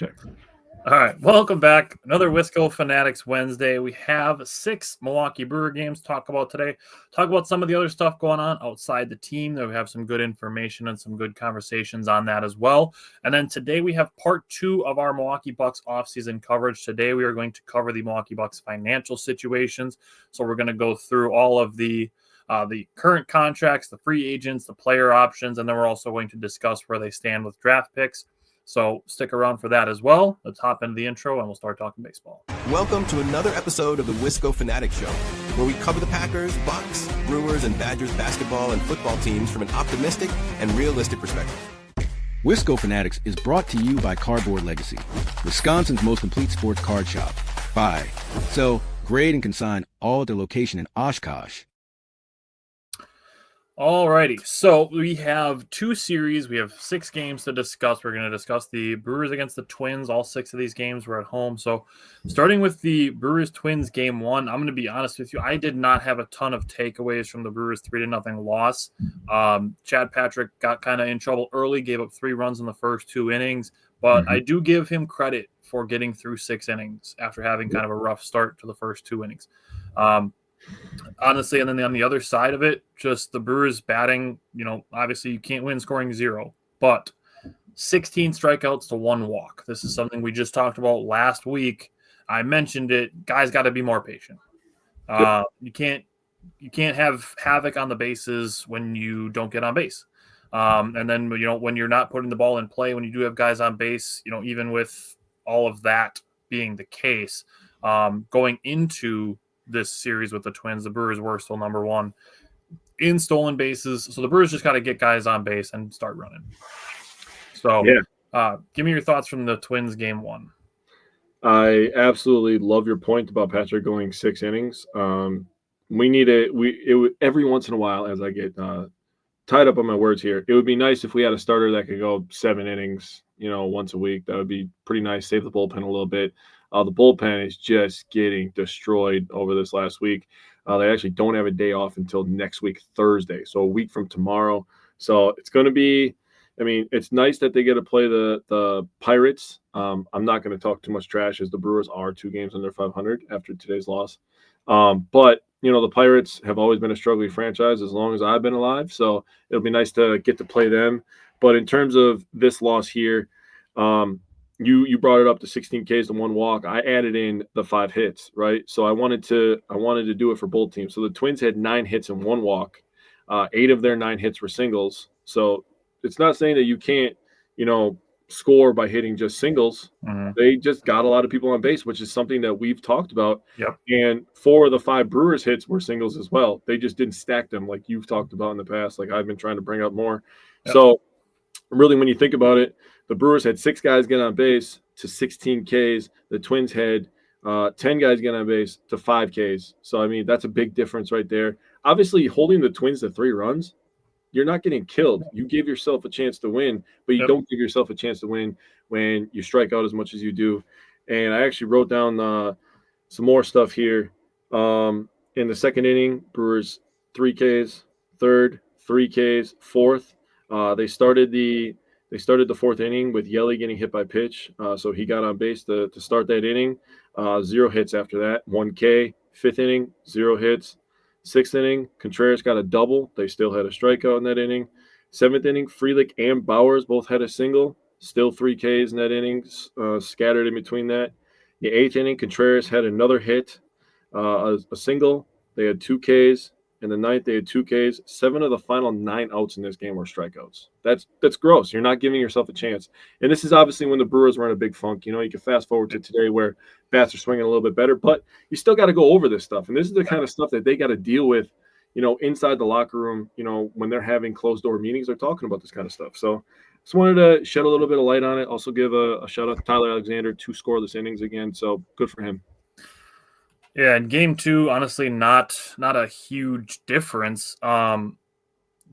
Okay. All right, welcome back. Another Wisco Fanatics Wednesday. We have 6 Milwaukee Brewer games to talk about today. Talk about some of the other stuff going on outside the team. That we have some good information and some good conversations on that as well. And then today we have part 2 of our Milwaukee Bucks offseason coverage. Today we are going to cover the Milwaukee Bucks financial situations. So we're going to go through all of the current contracts, the free agents, the player options, and then we're also going to discuss where they stand with draft picks. So stick around for that as well. Let's hop into the intro and we'll start talking baseball. Welcome to another episode of the Wisco Fanatics Show, where we cover the Packers, Bucks, Brewers, and Badgers basketball and football teams from an optimistic and realistic perspective. Wisco Fanatics is brought to you by Cardboard Legacy, Wisconsin's most complete sports card shop. Buy, sell, grade, and consign all at their location in Oshkosh. Alrighty, so we have 2 series. We have 6 games to discuss. We're going to discuss the Brewers against the Twins. All 6 of these games were at home. So starting with the Brewers-Twins game 1, I'm going to be honest with you. I did not have a ton of takeaways from the Brewers 3-0 loss. Chad Patrick got kind of in trouble early, gave up 3 runs in the first 2 innings. But I do give him credit for getting through 6 innings after having kind of a rough start to the first 2 innings. Honestly, and then on the other side of it, just the Brewers batting, obviously you can't win scoring 0, but 16 strikeouts to 1 walk. This is something we just talked about last week. I mentioned it. Guys got to be more patient. You can't have havoc on the bases when you don't get on base. And then, when you're not putting the ball in play, when you do have guys on base, even with all of that being the case, going into this series with the Twins, the Brewers were still number 1 in stolen bases. So the Brewers just got to get guys on base and start running. So give me your thoughts from the Twins game 1. I absolutely love your point about Patrick going 6 innings. We need every once in a while, as I get tied up on my words here, it would be nice if we had a starter that could go 7 innings, once a week. That would be pretty nice. Save the bullpen a little bit. The bullpen is just getting destroyed over this last week. They actually don't have a day off until next week, Thursday, so a week from tomorrow. So it's going to be – it's nice that they get to play the Pirates. I'm not going to talk too much trash, as the Brewers are 2 games under 500 after today's loss. But, the Pirates have always been a struggling franchise as long as I've been alive, so it'll be nice to get to play them. But in terms of this loss here, you brought it up to 16 Ks to 1 walk. I added in the 5 hits, right? So I wanted to do it for both teams. So the Twins had 9 hits and 1 walk. 8 of their 9 hits were singles. So it's not saying that you can't, score by hitting just singles. They just got a lot of people on base, which is something that we've talked about. Yep. And 4 of the 5 Brewers hits were singles as well. They just didn't stack them like you've talked about in the past, like I've been trying to bring up more. Yep. So really, when you think about it, the Brewers had 6 guys get on base to 16 Ks. The Twins had 10 guys get on base to 5 Ks. So, that's a big difference right there. Obviously, holding the Twins to 3 runs, you're not getting killed. You give yourself a chance to win, but you don't give yourself a chance to win when you strike out as much as you do. And I actually wrote down some more stuff here. In the second inning, Brewers 3 Ks, third 3 Ks, fourth. They started the 4th inning with Yelly getting hit by pitch. So he got on base to start that inning. 0 hits after that. 1 K. 5th inning, 0 hits. 6th inning, Contreras got a double. They still had a strikeout in that inning. 7th inning, Frelick and Bowers both had a single. Still 3 Ks in that inning, scattered in between that. The 8th inning, Contreras had another hit, a single. They had 2 Ks. In the 9th, they had 2 Ks. 7 of the final 9 outs in this game were strikeouts. That's gross. You're not giving yourself a chance. And this is obviously when the Brewers were in a big funk. You can fast forward to today where bats are swinging a little bit better, but you still got to go over this stuff. And this is the kind of stuff that they got to deal with, inside the locker room, when they're having closed-door meetings, they're talking about this kind of stuff. So just wanted to shed a little bit of light on it. Also give a shout-out to Tyler Alexander, 2 scoreless innings again. So good for him. Yeah, in game 2, honestly, not a huge difference.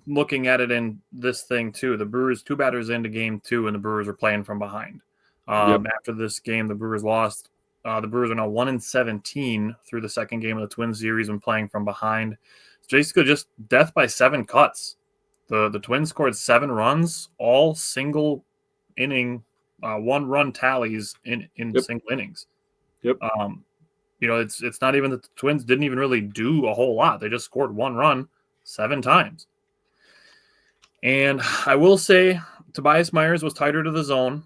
Looking at it in this thing too, the Brewers 2 batters into game 2, and the Brewers are playing from behind. After this game, the Brewers lost. The Brewers are now 1-17 through the second game of the Twins series when playing from behind. It's basically just death by 7 cuts. The Twins scored 7 runs, all single inning one-run tallies in single innings. Yep. It's not even that the Twins didn't even really do a whole lot. They just scored one run 7 times. And I will say Tobias Myers was tighter to the zone.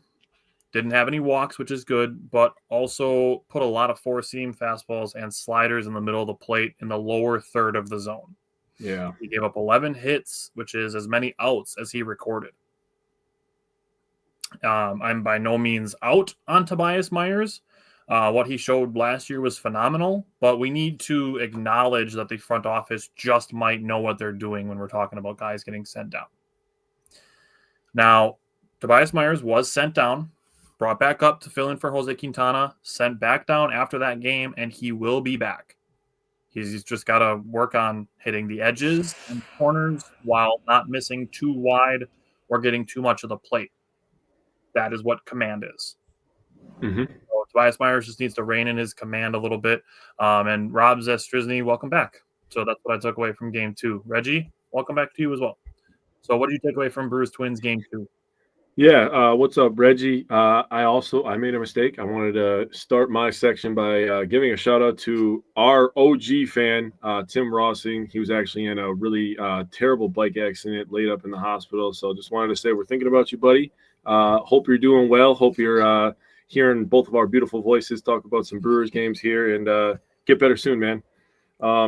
Didn't have any walks, which is good, but also put a lot of four-seam fastballs and sliders in the middle of the plate in the lower third of the zone. Yeah. He gave up 11 hits, which is as many outs as he recorded. I'm by no means out on Tobias Myers. What he showed last year was phenomenal, but we need to acknowledge that the front office just might know what they're doing when we're talking about guys getting sent down. Now, Tobias Myers was sent down, brought back up to fill in for Jose Quintana, sent back down after that game, and he will be back. He's just got to work on hitting the edges and corners while not missing too wide or getting too much of the plate. That is what command is. Mm-hmm. So Tobias Myers just needs to rein in his command a little bit. And Rob Zestrizny, welcome back. So that's what I took away from game 2. Reggie, welcome back to you as well. So what did you take away from Brewers Twins game 2? Yeah, what's up, Reggie? I made a mistake. I wanted to start my section by giving a shout out to our OG fan, Tim Rossing. He was actually in a really terrible bike accident, laid up in the hospital. So just wanted to say we're thinking about you, buddy. Hope you're doing well. Hope you're hearing both of our beautiful voices talk about some Brewers games here, and get better soon, man.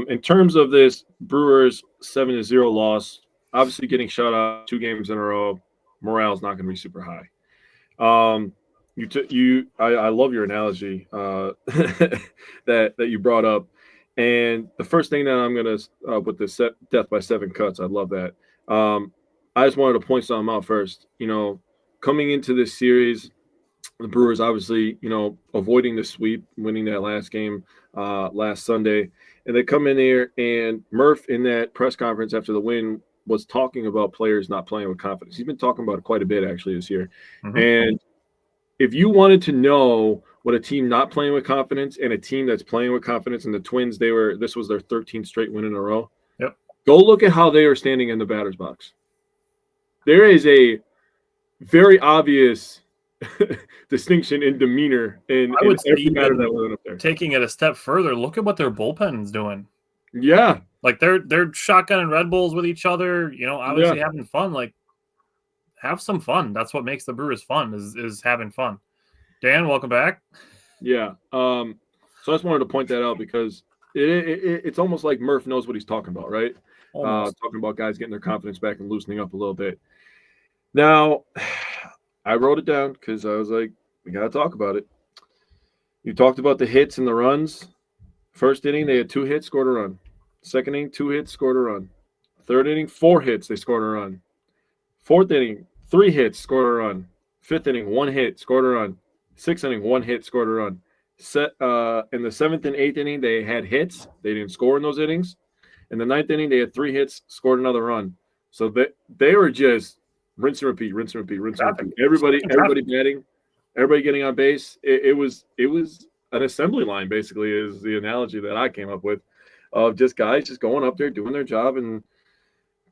In terms of this Brewers 7-0 loss, obviously getting shut out 2 games in a row, morale's not going to be super high. I love your analogy that you brought up, and the first thing that I'm going to with the death by 7 cuts, I love that. I just wanted to point something out first. Coming into this series, the Brewers obviously, avoiding the sweep, winning that last game last Sunday, and they come in there, and Murph in that press conference after the win was talking about players not playing with confidence. He's been talking about it quite a bit actually this year. Mm-hmm. And if you wanted to know what a team not playing with confidence and a team that's playing with confidence, and the Twins, this was their 13th straight win in a row. Yep. Go look at how they are standing in the batter's box. There is a very obvious distinction in demeanor in every batter that went up there. Taking it a step further, look at what their bullpen's doing. Yeah. Like they're shotgunning Red Bulls with each other, obviously having fun. Like, have some fun. That's what makes the Brewers fun is having fun. Dan, welcome back. Yeah. So I just wanted to point that out because it's almost like Murph knows what he's talking about, right? Talking about guys getting their confidence back and loosening up a little bit. Now, I wrote it down because I was like, we got to talk about it. You talked about the hits and the runs. First inning, they had 2 hits, scored a run. Second inning, 2 hits, scored a run. Third inning, 4 hits, they scored a run. Fourth inning, 3 hits, scored a run. Fifth inning, 1 hit, scored a run. Sixth inning, 1 hit, scored a run. In the 7th and 8th inning, they had hits. They didn't score in those innings. In the 9th inning, they had 3 hits, scored another run. So they were just rinse and repeat, rinse and repeat, rinse and repeat. Everybody batting, everybody getting on base. It was an assembly line, basically, is the analogy that I came up with, of just guys just going up there, doing their job and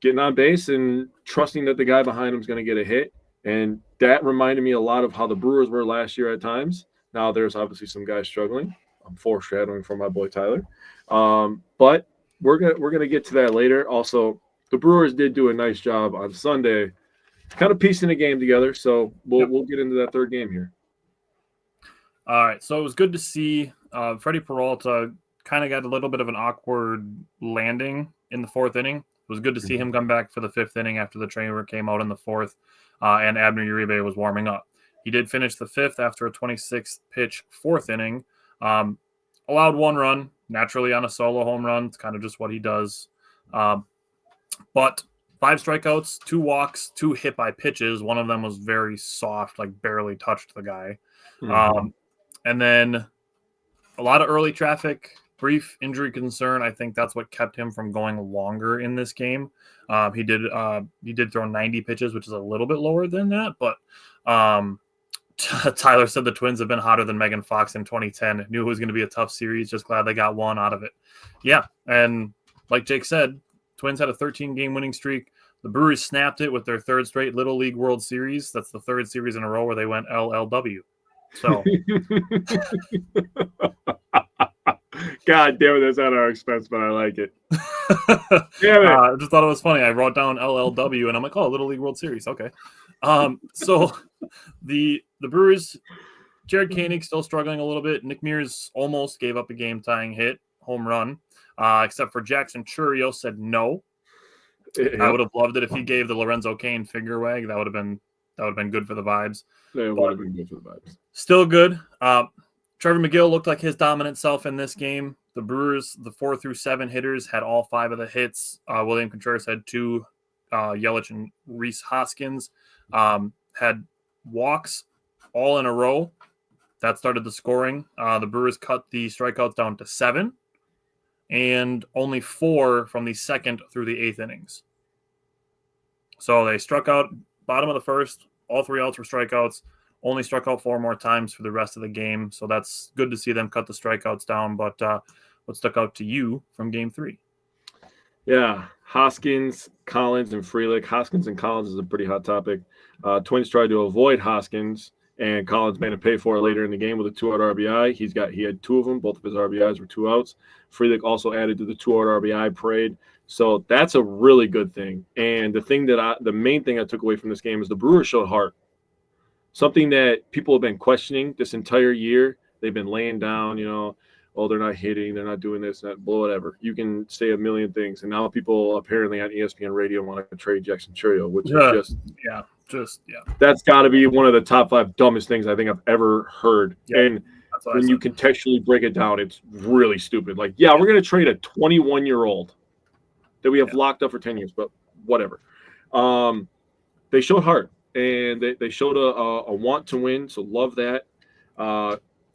getting on base and trusting that the guy behind them is going to get a hit. And that reminded me a lot of how the Brewers were last year at times. Now there's obviously some guys struggling. I'm foreshadowing for my boy Tyler. But we're gonna get to that later. Also, the Brewers did do a nice job on Sunday, kind of piecing the game together. So we'll get into that third game here. All right, so it was good to see Freddie Peralta kind of got a little bit of an awkward landing in the 4th inning. It was good to see him come back for the 5th inning after the trailer came out in the 4th, and Abner Uribe was warming up. He did finish the 5th after a 26th pitch 4th inning. Allowed 1 run, naturally on a solo home run. It's kind of just what he does. But 5 strikeouts, 2 walks, 2 hit by pitches. One of them was very soft, like barely touched the guy. Mm-hmm. And then a lot of early traffic, brief injury concern. I think that's what kept him from going longer in this game. He did throw 90 pitches, which is a little bit lower than that. But Tyler said the Twins have been hotter than Megan Fox in 2010. Knew it was going to be a tough series. Just glad they got one out of it. Yeah, and like Jake said, Twins had a 13-game winning streak. The Brewers snapped it with their third straight Little League World Series. That's the third series in a row where they went LLW. So, God damn it, that's at our expense, but I like it. Damn it. I just thought it was funny. I wrote down LLW, and I'm like, oh, Little League World Series. Okay. So the Brewers, Jared Koenig still struggling a little bit. Nick Mears almost gave up a game-tying hit, home run, except for Jackson Chourio said no. Yep. I would have loved it if he gave the Lorenzo Cain finger wag. That would have been good for the vibes. It would have been good for the vibes. Still good. Trevor McGill looked like his dominant self in this game. The Brewers, the 4 through 7 hitters, had all 5 of the hits. William Contreras had 2. Yelich and Rhys Hoskins had walks all in a row. That started the scoring. The Brewers cut the strikeouts down to 7 and only 4 from the 2nd through the 8th innings. So they struck out bottom of the first. All 3 outs were strikeouts. Only struck out 4 more times for the rest of the game. So that's good to see them cut the strikeouts down. But what stuck out to you from Game 3? Yeah, Hoskins, Collins, and Frelick. Hoskins and Collins is a pretty hot topic. Twins tried to avoid Hoskins, and Collins made him pay for it later in the game with a 2-out RBI. He had 2 of them. Both of his RBIs were 2 outs. Frelick also added to the 2-out RBI parade. So that's a really good thing. And the main thing I took away from this game is the Brewers showed heart. Something that people have been questioning this entire year. They've been laying down, oh, they're not hitting, they're not doing this, that, whatever. You can say a million things. And now people apparently on ESPN radio want to trade Jackson Chourio, which is just that's got to be one of the top 5 dumbest things I think I've ever heard. Yep. And when you contextually break it down, it's really stupid. Like, we're going to trade a 21-year-old that we have locked up for 10 years, but whatever. They showed heart, and they showed a want to win, so love that.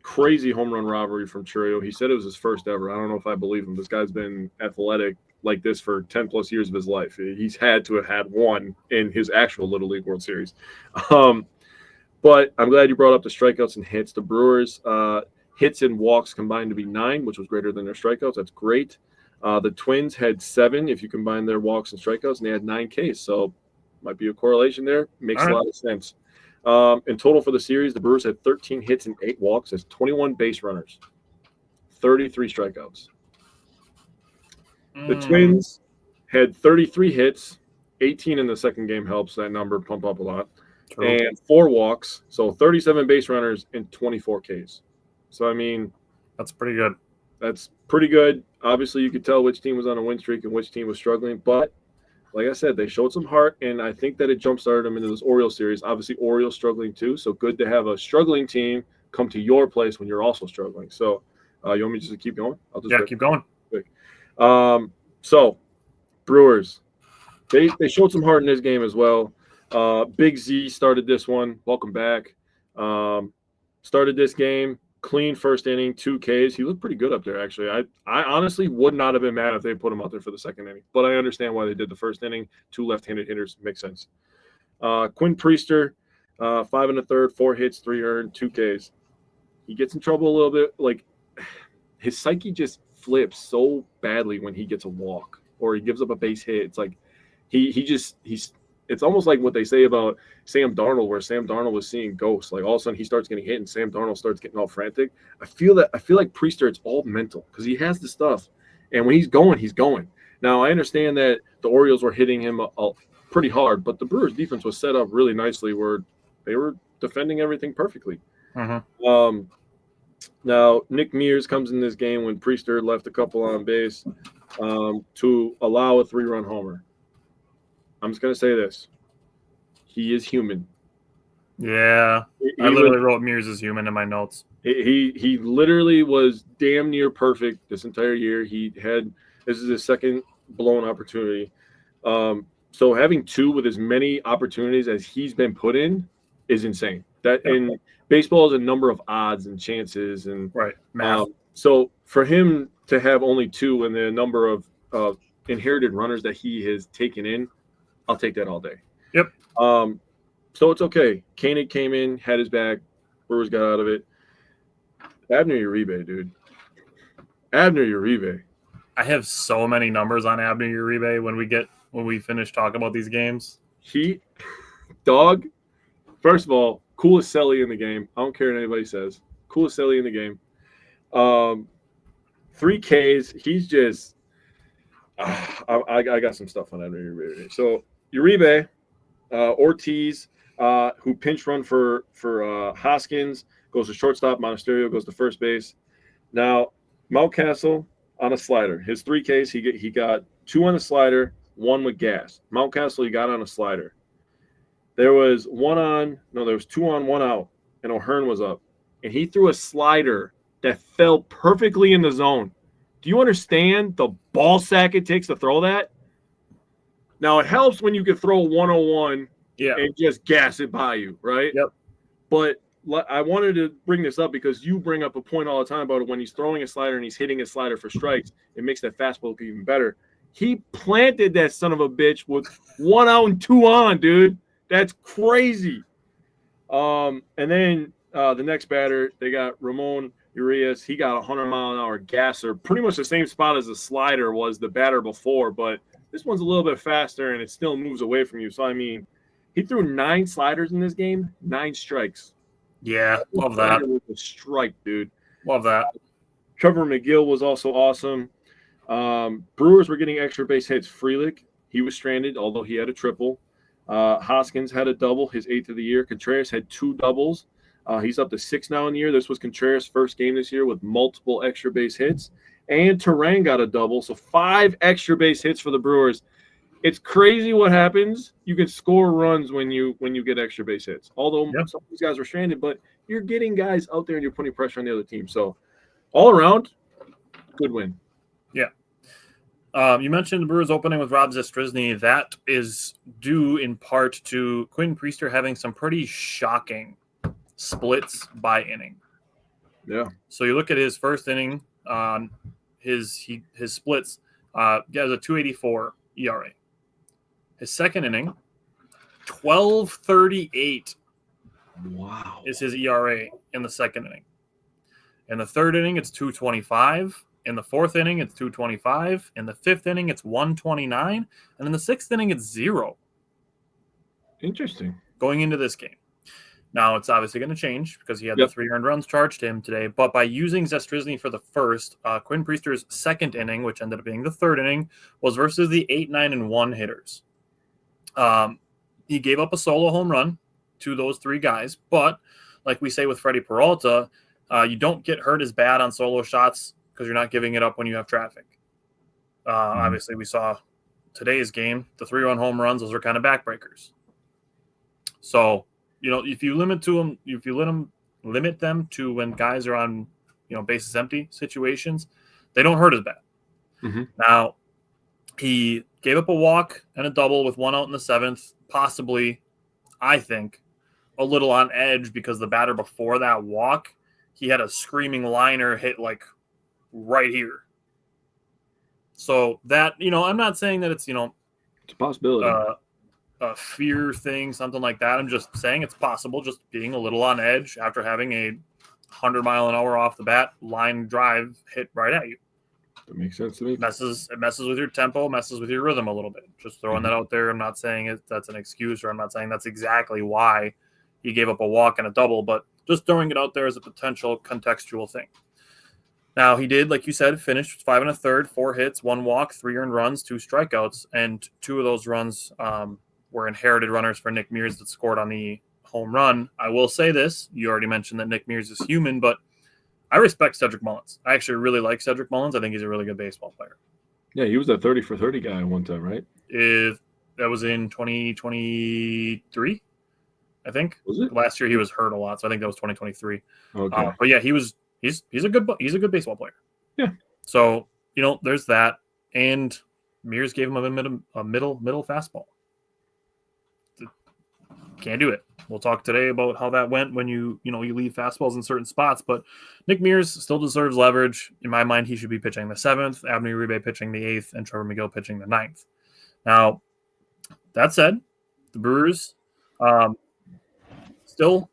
Crazy home run robbery from Chourio. He said it was his first ever. I don't know if I believe him. This guy's been athletic like this for 10 plus years of his life. He's had to have had one in his actual Little League World Series. But I'm glad you brought up the strikeouts and hits. The Brewers hits and walks combined to be 9, which was greater than their strikeouts. That's great. The Twins had 7 if you combine their walks and strikeouts, and they had 9 Ks. So might be a correlation there. Makes a lot of sense. In total for the series, the Brewers had 13 hits and 8 walks. That's 21 base runners, 33 strikeouts. The Twins had 33 hits, 18 in the second game helps that number pump up a lot, and 4 walks. So 37 base runners and 24 Ks. So, I mean, that's pretty good. That's pretty good. Obviously, you could tell which team was on a win streak and which team was struggling, but like I said, they showed some heart, and I think that it jump-started them into this Orioles series. Obviously, Orioles struggling too, so good to have a struggling team come to your place when you're also struggling. So you want me just to keep going? I'll just keep going. Quick. So Brewers, they showed some heart in this game as well. Big Z started this one. Welcome back. Started this game. Clean first inning, 2 Ks. He looked pretty good up there, actually. I honestly would not have been mad if they put him out there for the second inning, but I understand why they did the first inning. 2 left-handed hitters makes sense. Quinn Priester, 5 1/3, 4 hits, 3 earned, 2 Ks. He gets in trouble a little bit. Like, his psyche just flips so badly when he gets a walk or he gives up a base hit. It's like it's almost like what they say about Sam Darnold, where Sam Darnold was seeing ghosts. Like, all of a sudden he starts getting hit and Sam Darnold starts getting all frantic. I feel like Priester, it's all mental because he has the stuff. And when he's going, he's going. Now, I understand that the Orioles were hitting him pretty hard, but the Brewers defense was set up really nicely where they were defending everything perfectly. Now, Nick Mears comes in this game when Priester left a couple on base to allow a 3-run homer. I'm just going to say this. He is human. Yeah. I literally wrote Mears is human in my notes. He literally was damn near perfect this entire year. This is his second blown opportunity. So having 2 with as many opportunities as he's been put in is insane. And baseball is a number of odds and chances and math. So for him to have only 2 and the number of inherited runners that he has taken in, I'll take that all day. Yep. So it's okay. Koenig came in, had his back. Brewers got out of it. Abner Uribe, dude. Abner Uribe. I have so many numbers on Abner Uribe when we when we finish talking about these games? Dog, first of all, coolest Selly in the game. I don't care what anybody says. Coolest Selly in the game. 3 Ks. He's just I got some stuff on that Uribe. So Uribe, Ortiz, who pinch run for Hoskins, goes to shortstop. Monasterio goes to first base. Now Mountcastle on a slider. His 3 Ks, he got 2 on the slider, 1 with gas. Mountcastle he got on a slider. There was 2 on, 1 out, and O'Hearn was up, and he threw a slider that fell perfectly in the zone. Do you understand the ball sack it takes to throw that? Now, it helps when you can throw 101 and just gas it by you, right? Yep. But I wanted to bring this up because you bring up a point all the time about it. When he's throwing a slider and he's hitting a slider for strikes, it makes that fastball look even better. He planted that son of a bitch with 1 out and 2 on, dude. That's crazy. And then the next batter, they got Ramon Urias. He got a 100-mile-an-hour gasser, pretty much the same spot as the slider was the batter before, but this one's a little bit faster and it still moves away from you. So, I mean, he threw 9 sliders in this game, 9 strikes. Yeah, love that. With a strike, dude. Love that. Trevor McGill was also awesome. Brewers were getting extra base hits. Frelick, he was stranded, although he had a triple. Hoskins had a double, his 8th of the year. Contreras had 2 doubles. He's up to 6 now in the year. This was Contreras' first game this year with multiple extra base hits. And Terang got a double, so 5 extra base hits for the Brewers. It's crazy what happens. You can score runs when you get extra base hits. Although some of these guys were stranded, but you're getting guys out there and you're putting pressure on the other team. So all around, good win. Yeah. You mentioned the Brewers opening with Rob Zastryzny. That is due in part to Quinn Priester having some pretty shocking splits by inning. Yeah. So you look at his first inning, his splits, he has a 2.84 ERA. His second inning, 12.38. Wow. Is his ERA in the second inning. In the third inning, it's 2.25. In the fourth inning, it's 2.25. In the fifth inning, it's 1.29. And in the sixth inning, it's 0. Interesting. Going into this game. Now, it's obviously going to change because he had the 3 earned runs charged to him today. But by using Zastryzny for the first, Quinn Priester's second inning, which ended up being the third inning, was versus the 8, 9, and 1 hitters. He gave up a solo home run to those 3 guys. But like we say with Freddie Peralta, you don't get hurt as bad on solo shots because you're not giving it up when you have traffic. Obviously, we saw today's game, the 3-run home runs, those are kind of backbreakers. So, if you limit them to when guys are on, bases empty situations, they don't hurt as bad. Mm-hmm. Now, he gave up a walk and a double with 1 out in the 7th, possibly, I think, a little on edge because the batter before that walk, he had a screaming liner hit like right here. So that, I'm not saying that it's, it's a possibility. A fear thing, something like that. I'm just saying it's possible, just being a little on edge after having a 100-mile-an-hour off the bat line drive hit right at you. That makes sense to me. It messes with your tempo, messes with your rhythm a little bit. Just throwing that out there. I'm not saying that's an excuse, or I'm not saying that's exactly why he gave up a walk and a double, but just throwing it out there as a potential contextual thing. Now, he did, like you said, finish 5 1/3, 4 hits, 1 walk, 3 earned runs, 2 strikeouts, and 2 of those runs were inherited runners for Nick Mears that scored on the home run. I will say this. You already mentioned that Nick Mears is human, but I respect Cedric Mullins. I actually really like Cedric Mullins. I think he's a really good baseball player. Yeah, he was a 30 for 30 guy at one time, right? That was in 2023, I think. Was it? Last year he was hurt a lot, so I think that was 2023. Okay. But yeah, he's a good baseball player. Yeah. So, there's that. And Mears gave him a middle fastball. Can't do it. We'll talk today about how that went when you leave fastballs in certain spots, but Nick Mears still deserves leverage. In my mind, he should be pitching the 7th, Abner Uribe pitching the 8th, and Trevor McGill pitching the 9th. Now, that said, the Brewers still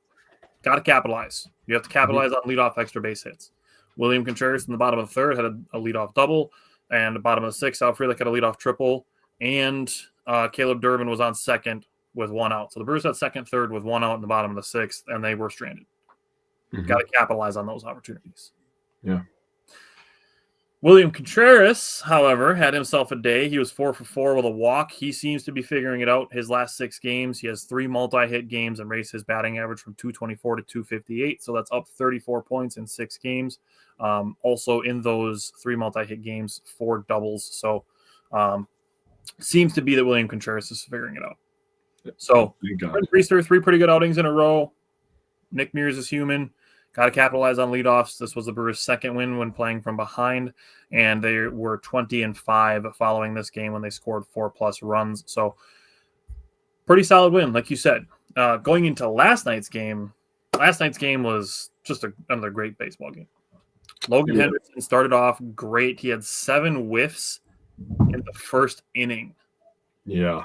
got to capitalize. You have to capitalize on leadoff extra base hits. William Contreras in the bottom of the 3rd had a leadoff double, and the bottom of the 6th, Alfred had a leadoff triple, and Caleb Durbin was on second with 1 out. So the Brewers had second, third with 1 out in the bottom of the 6th, and they were stranded. Got to capitalize on those opportunities. Yeah. William Contreras, however, had himself a day. He was 4 for 4 with a walk. He seems to be figuring it out. His last 6 games, he has 3 multi-hit games and raised his batting average from 224 to 258. So that's up 34 points in 6 games. Also in those 3 multi-hit games, 4 doubles. So seems to be that William Contreras is figuring it out. So Priester, 3 pretty good outings in a row. Nick Mears is human. Got to capitalize on leadoffs. This was the Brewers' second win when playing from behind, and they were 20-5 following this game when they scored 4+ runs. So pretty solid win, like you said. Going into last night's game was just another great baseball game. Logan Henderson started off great. He had 7 whiffs in the first inning. Yeah.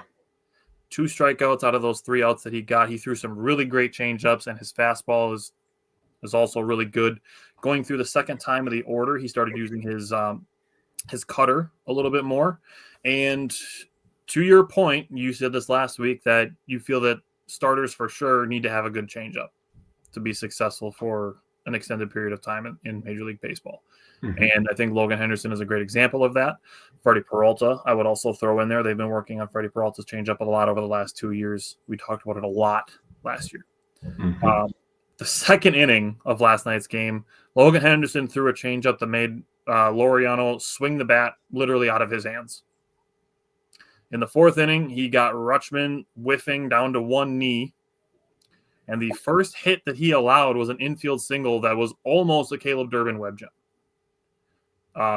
2 strikeouts out of those 3 outs that he got. He threw some really great changeups, and his fastball is also really good. Going through the second time of the order, he started using his cutter a little bit more. And to your point, you said this last week that you feel that starters for sure need to have a good changeup to be successful for an extended period of time in Major League Baseball. Mm-hmm. And I think Logan Henderson is a great example of that. Freddie Peralta, I would also throw in there. They've been working on Freddie Peralta's changeup a lot over the last 2 years. We talked about it a lot last year. Mm-hmm. The second inning of last night's game, Logan Henderson threw a changeup that made Laureano swing the bat literally out of his hands. In the 4th inning, he got Rutschman whiffing down to 1 knee. And the first hit that he allowed was an infield single that was almost a Caleb Durbin web gem.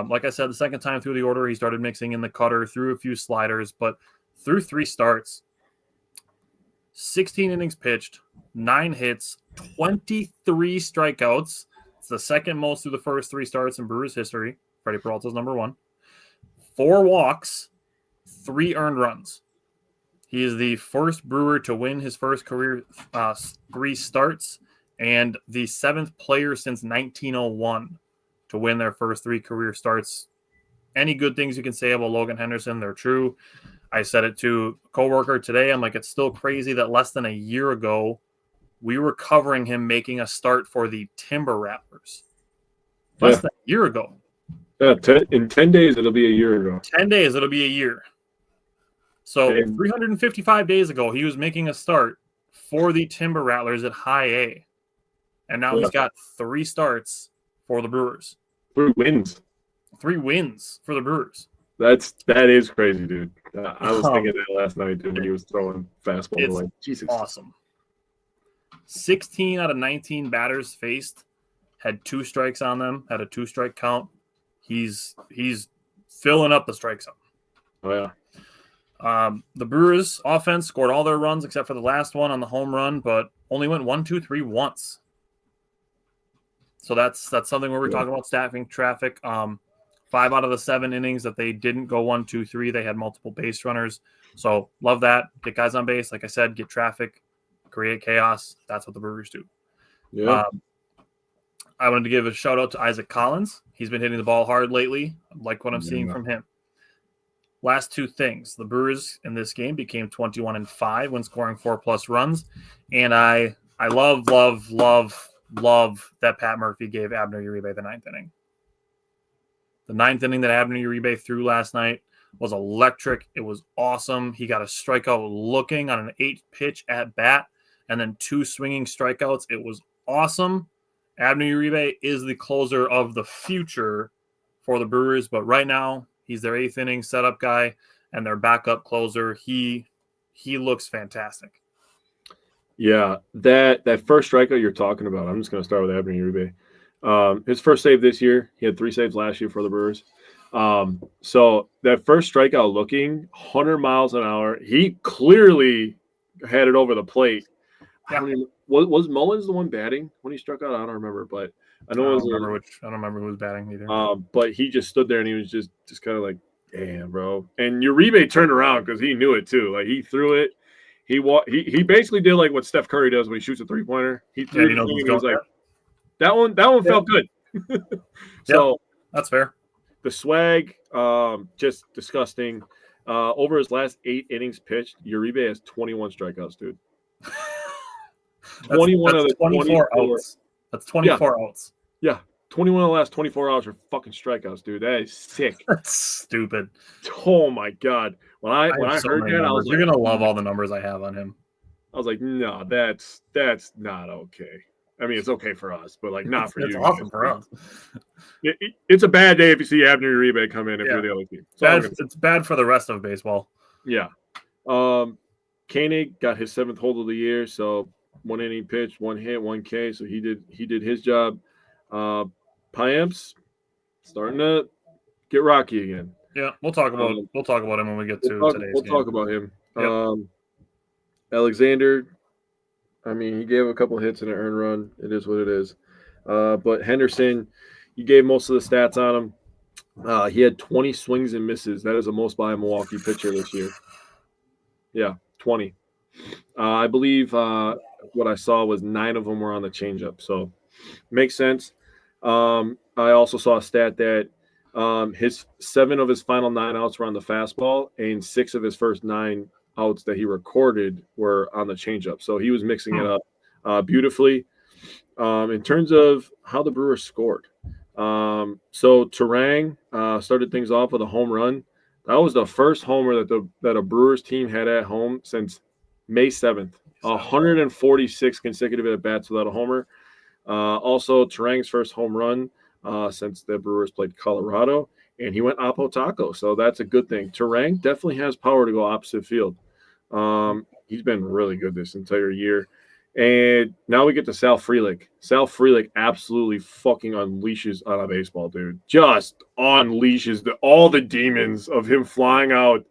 Like I said, the second time through the order, he started mixing in the cutter, threw a few sliders, but through 3 starts, 16 innings pitched, 9 hits, 23 strikeouts. It's the second most through the first 3 starts in Brewers history. Freddie Peralta's number 1. 4 walks, 3 earned runs. He is the first Brewer to win his first career 3 starts and the 7th player since 1901 to win their first 3 career starts. Any good things you can say about Logan Henderson, they're true. I said it to a coworker today. I'm like, it's still crazy that less than a year ago, we were covering him making a start for the Timber Rattlers. Less than a year ago. Yeah, in 10 days, it'll be a year ago. 10 days, it'll be a year. So 355 days ago, he was making a start for the Timber Rattlers at High A. And now he's got 3 starts for the Brewers. 3 wins. 3 wins for the Brewers. That is crazy, dude. I was thinking that last night when he was throwing fastball. It's like, Jesus. Awesome. 16 out of 19 batters faced had 2 strikes on them, had a 2-strike count. He's filling up the strike zone. Oh, yeah. The Brewers offense scored all their runs except for the last one on the home run, but only went 1-2-3 once. So that's something where we're talking about staffing traffic. 5 out of the 7 innings that they didn't go 1-2-3, they had multiple base runners. So love that. Get guys on base. Like I said, get traffic, create chaos. That's what the Brewers do. Yeah. I wanted to give a shout out to Isaac Collins. He's been hitting the ball hard lately. I like what I'm seeing from him. Last 2 things. The Brewers in this game became 21-5 when scoring 4+ runs. And I love that Pat Murphy gave Abner Uribe the 9th inning. The 9th inning that Abner Uribe threw last night was electric. It was awesome. He got a strikeout looking on an 8-pitch at bat and then 2 swinging strikeouts. It was awesome. Abner Uribe is the closer of the future for the Brewers, but right now he's their 8th inning setup guy and their backup closer. He looks fantastic. Yeah, that first strikeout you're talking about, I'm just going to start with Abner Uribe. His first save this year. He had 3 saves last year for the Brewers. So that first strikeout looking 100 miles an hour, he clearly had it over the plate. Yeah. Was Mullins the one batting when he struck out? I don't remember, but I know I don't remember who was batting either. But he just stood there and he was just kind of like, damn, bro. And Uribe turned around because he knew it too. Like he threw it. He basically did like what Steph Curry does when he shoots a 3-pointer. He threw it and he was like, that one felt good. So that's fair. The swag, just disgusting. over his last 8 innings pitched, Uribe has 21 strikeouts, dude. 21 that's of the 24 outs. That's 24 outs. Yeah. 21 of the last 24 hours are fucking strikeouts, dude. That is sick. That's stupid. Oh my god. When I heard that, I was like, you're gonna love all the numbers I have on him. I was like, no, that's not okay. I mean, it's okay for us, but like not for you. It's awesome for us. It's a bad day if you see Abner Uribe come in if you're the other team. It's bad for the rest of baseball. Yeah. Koenig got his 7th hold of the year, so 1 inning pitch, 1 hit, 1 K. So he did his job. Piamps starting to get rocky again. Yeah, we'll talk about him when we get to today's game. We'll talk about him. Yep. Alexander, I mean, he gave a couple hits and an earned run. It is what it is. But Henderson, you gave most of the stats on him. He had 20 swings and misses. That is the most by a Milwaukee pitcher this year. Yeah, 20. I believe what I saw was 9 of them were on the changeup. So makes sense. I also saw a stat that his 7 of his final 9 outs were on the fastball, and 6 of his first 9 outs that he recorded were on the changeup. So he was mixing it up beautifully. In terms of how the Brewers scored, so Terang started things off with a home run. That was the first homer that a Brewers team had at home since May 7th. 146 consecutive at-bats without a homer. Also, Terang's first home run since the Brewers played Colorado, and he went Oppo Taco, so that's a good thing. Terang definitely has power to go opposite field. He's been really good this entire year. And now we get to Sal Frelick. Sal Frelick absolutely fucking unleashes on a baseball, dude. Just unleashes all the demons of him flying out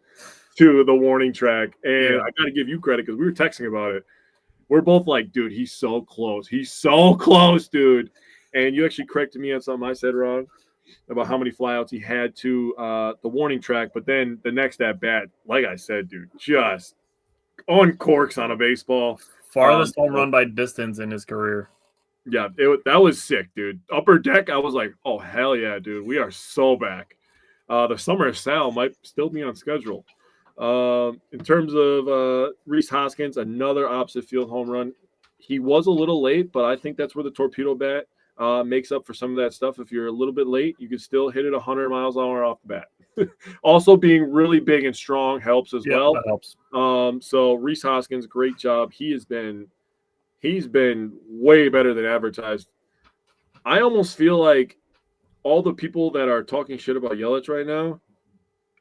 to the warning track. And I got to give you credit because we were texting about it. We're both like, dude, he's so close. He's so close, dude. And you actually corrected me on something I said wrong about how many flyouts he had to the warning track. But then the next at bat, like I said, dude, just uncorks on a baseball. Farthest home run by distance in his career. Yeah, that was sick, dude. Upper deck, I was like, oh, hell yeah, dude. We are so back. The summer of Sal might still be on schedule. In terms of Rhys Hoskins, another opposite field home run. He was a little late, but I think that's where the torpedo bat makes up for some of that stuff. If you're a little bit late, you can still hit it 100 miles an hour off the bat. Also, being really big and strong helps as well. That helps. So Rhys Hoskins, great job. He's been way better than advertised. I almost feel like all the people that are talking shit about Yelich right now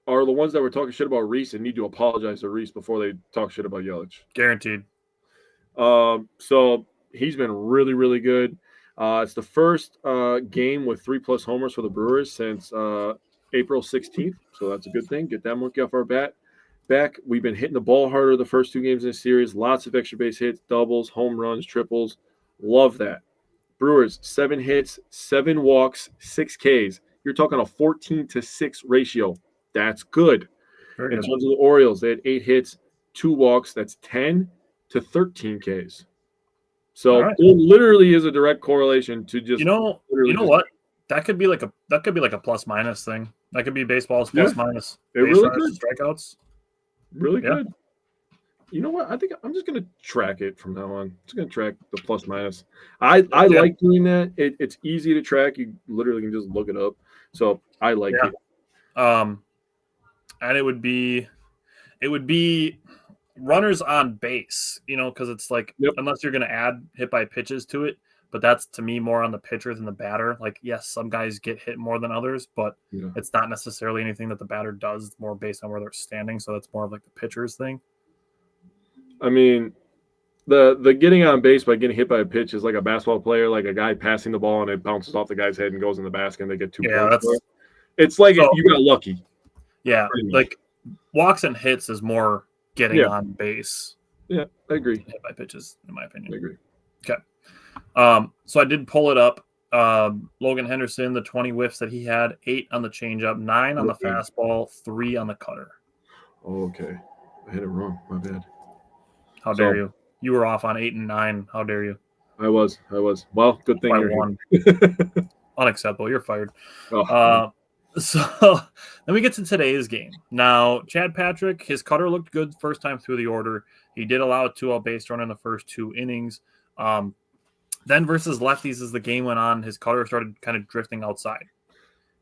are the ones that were talking shit about Rhys and need to apologize to Rhys before they talk shit about Yelich. Guaranteed. So he's been really, really good. It's the first game with 3+ homers for the Brewers since April 16th. So that's a good thing. Get that monkey off our back. We've been hitting the ball harder the first 2 games in the series. Lots of extra base hits, doubles, home runs, triples. Love that. Brewers, 7 hits, 7 walks, 6 Ks. You're talking a 14-6 ratio. That's good. Very In good. terms of the Orioles, they had 8 hits, 2 walks. That's 10-13 Ks. So right. There literally is a direct correlation to just You know what? That could be like a plus minus thing. That could be baseball's plus minus. It really could. Strikeouts. Really good. You know what? I think I'm just going to track it from now on. I'm just going to track the plus minus. I like doing that. It's easy to track. You literally can just look it up. So I like it. And it would be runners on base, because it's like, unless you're going to add hit by pitches to it, but that's to me more on the pitcher than the batter. Like, yes, some guys get hit more than others, but it's not necessarily anything that the batter does. It's more based on where they're standing. So that's more of like the pitcher's thing. I mean, the getting on base by getting hit by a pitch is like a basketball player, like a guy passing the ball and it bounces off the guy's head and goes in the basket and they get 2 points. It's like you got lucky. Yeah, like walks and hits is more getting on base. Yeah, I agree. Hit by pitches, in my opinion. I agree. Okay. So I did pull it up. Logan Henderson, the 20 whiffs that he had, 8 on the changeup, 9 on the fastball, 3 on the cutter. Oh, okay. I hit it wrong. My bad. How dare you? You were off on 8 and 9. How dare you? I was. Well, good thing by you're 1. Unacceptable. You're fired. So then we get to today's game. Now, Chad Patrick, his cutter looked good first time through the order. He did allow a 2-out base run in the first 2 innings. Then versus lefties, as the game went on, his cutter started kind of drifting outside.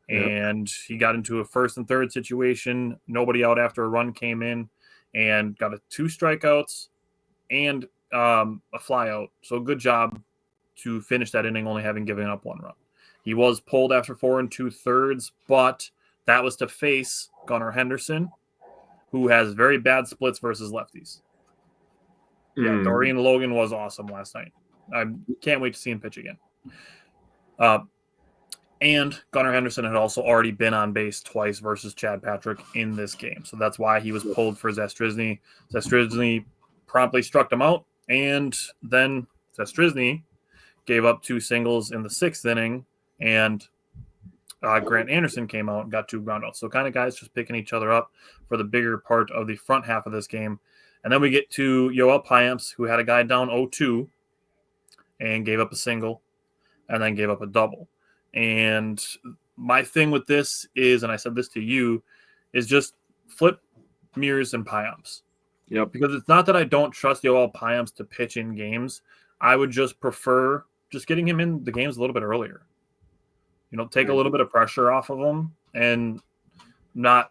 And he got into a first and third situation. Nobody out after a run came in, and got 2 strikeouts and a fly out. So good job to finish that inning, only having given up 1 run. He was pulled after 4 2/3, but that was to face Gunnar Henderson, who has very bad splits versus lefties. Yeah, Dorian Logan was awesome last night. I can't wait to see him pitch again. And Gunnar Henderson had also already been on base twice versus Chad Patrick in this game. So that's why he was pulled for Zastryzny. Zastryzny promptly struck him out, and then Zastryzny gave up 2 singles in the 6th inning, and Grant Anderson came out and got 2 groundouts. So kind of guys just picking each other up for the bigger part of the front half of this game. And then we get to Yoel Payamps, who had a guy down 0-2 and gave up a single and then gave up a double. And my thing with this is, and I said this to you, is just flip Mears and Payamps. Yep. Because it's not that I don't trust Yoel Payamps to pitch in games. I would just prefer just getting him in the games a little bit earlier. Take a little bit of pressure off of him, and not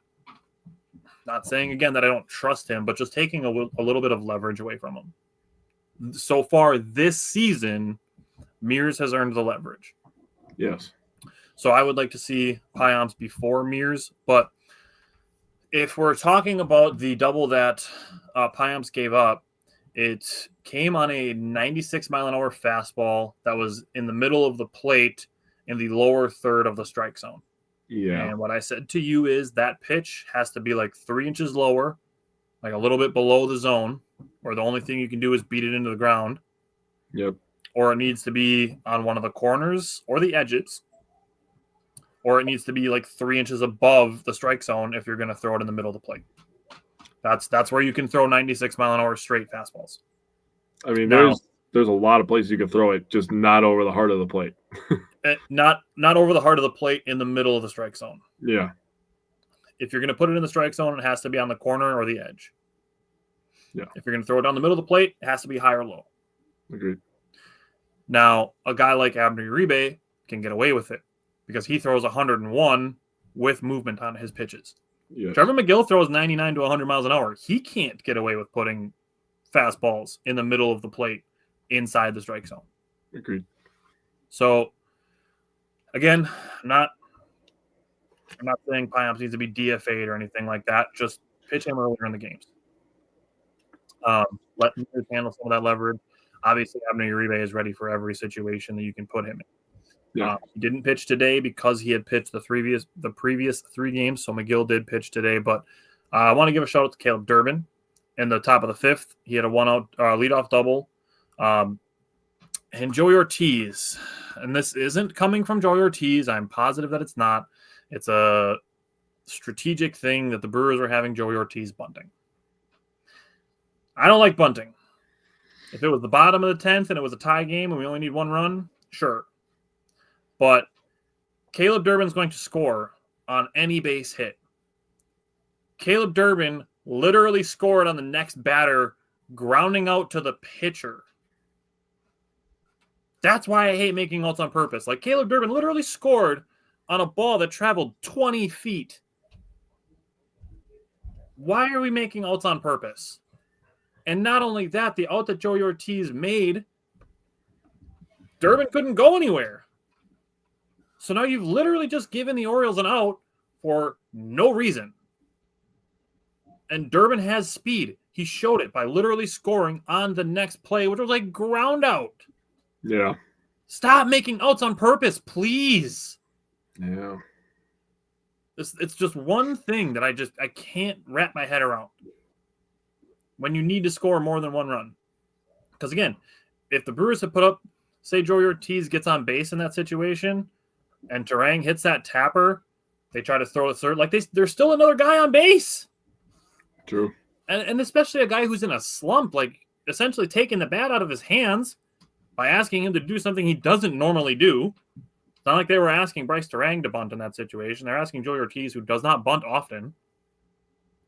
saying again that I don't trust him, but just taking a little bit of leverage away from him. So far this season, Mears has earned the leverage. Yes. So I would like to see Payamps before Mears, but if we're talking about the double that Payamps gave up, it came on a 96-mile-an-hour fastball that was in the middle of the plate in the lower third of the strike zone. Yeah. And what I said to you is that pitch has to be like 3 inches lower, like a little bit below the zone, or the only thing you can do is beat it into the ground. Yep. Or it needs to be on one of the corners or the edges, or it needs to be like 3 inches above the strike zone if you're going to throw it in the middle of the plate. That's where you can throw 96-mile-an-hour straight fastballs. I mean, there's a lot of places you can throw it, just not over the heart of the plate. Not over the heart of the plate, in the middle of the strike zone. Yeah. If you're going to put it in the strike zone, it has to be on the corner or the edge. Yeah. If you're going to throw it down the middle of the plate, it has to be high or low. Agreed. Now, a guy like Abner Uribe can get away with it because he throws 101 with movement on his pitches. Yes. Trevor McGill throws 99 to 100 miles an hour. He can't get away with putting fastballs in the middle of the plate inside the strike zone. Agreed. So, again, I'm not saying Payamps needs to be DFA'd or anything like that. Just pitch him earlier in the games. Let him handle some of that leverage. Obviously, Abner Uribe is ready for every situation that you can put him in. Yeah. He didn't pitch today because he had pitched the previous 3 games, so McGill did pitch today. But I want to give a shout out to Caleb Durbin in the top of the 5th. He had a 1-out leadoff double. And Joey Ortiz, and this isn't coming from Joey Ortiz. I'm positive that it's not. It's a strategic thing that the Brewers are having Joey Ortiz bunting. I don't like bunting. If it was the bottom of the 10th and it was a tie game and we only need 1 run, sure. But Caleb Durbin's going to score on any base hit. Caleb Durbin literally scored on the next batter, grounding out to the pitcher. That's why I hate making outs on purpose. Like, Caleb Durbin literally scored on a ball that traveled 20 feet. Why are we making outs on purpose? And not only that, the out that Joey Ortiz made, Durbin couldn't go anywhere. So now you've literally just given the Orioles an out for no reason. And Durbin has speed. He showed it by literally scoring on the next play, which was like ground out. Yeah. Stop making outs on purpose, please. Yeah. It's just one thing that I can't wrap my head around. When you need to score more than 1 run. Because again, if the Brewers had put up, say Joey Ortiz gets on base in that situation, and Terang hits that tapper, they try to throw a third. Like, there's still another guy on base. True. And especially a guy who's in a slump, like essentially taking the bat out of his hands by asking him to do something he doesn't normally do. It's not like they were asking Bryce Durang to bunt in that situation. They're asking Joey Ortiz, who does not bunt often.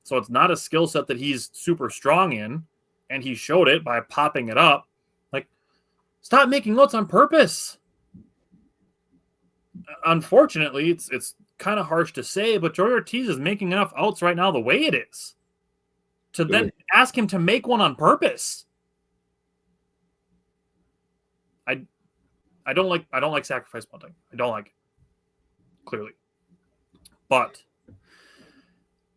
So it's not a skill set that he's super strong in, and he showed it by popping it up. Like, stop making outs on purpose. Unfortunately, it's kind of harsh to say, but Joey Ortiz is making enough outs right now the way it is to then ask him to make one on purpose. I don't like sacrifice bunting. I don't like it, clearly. But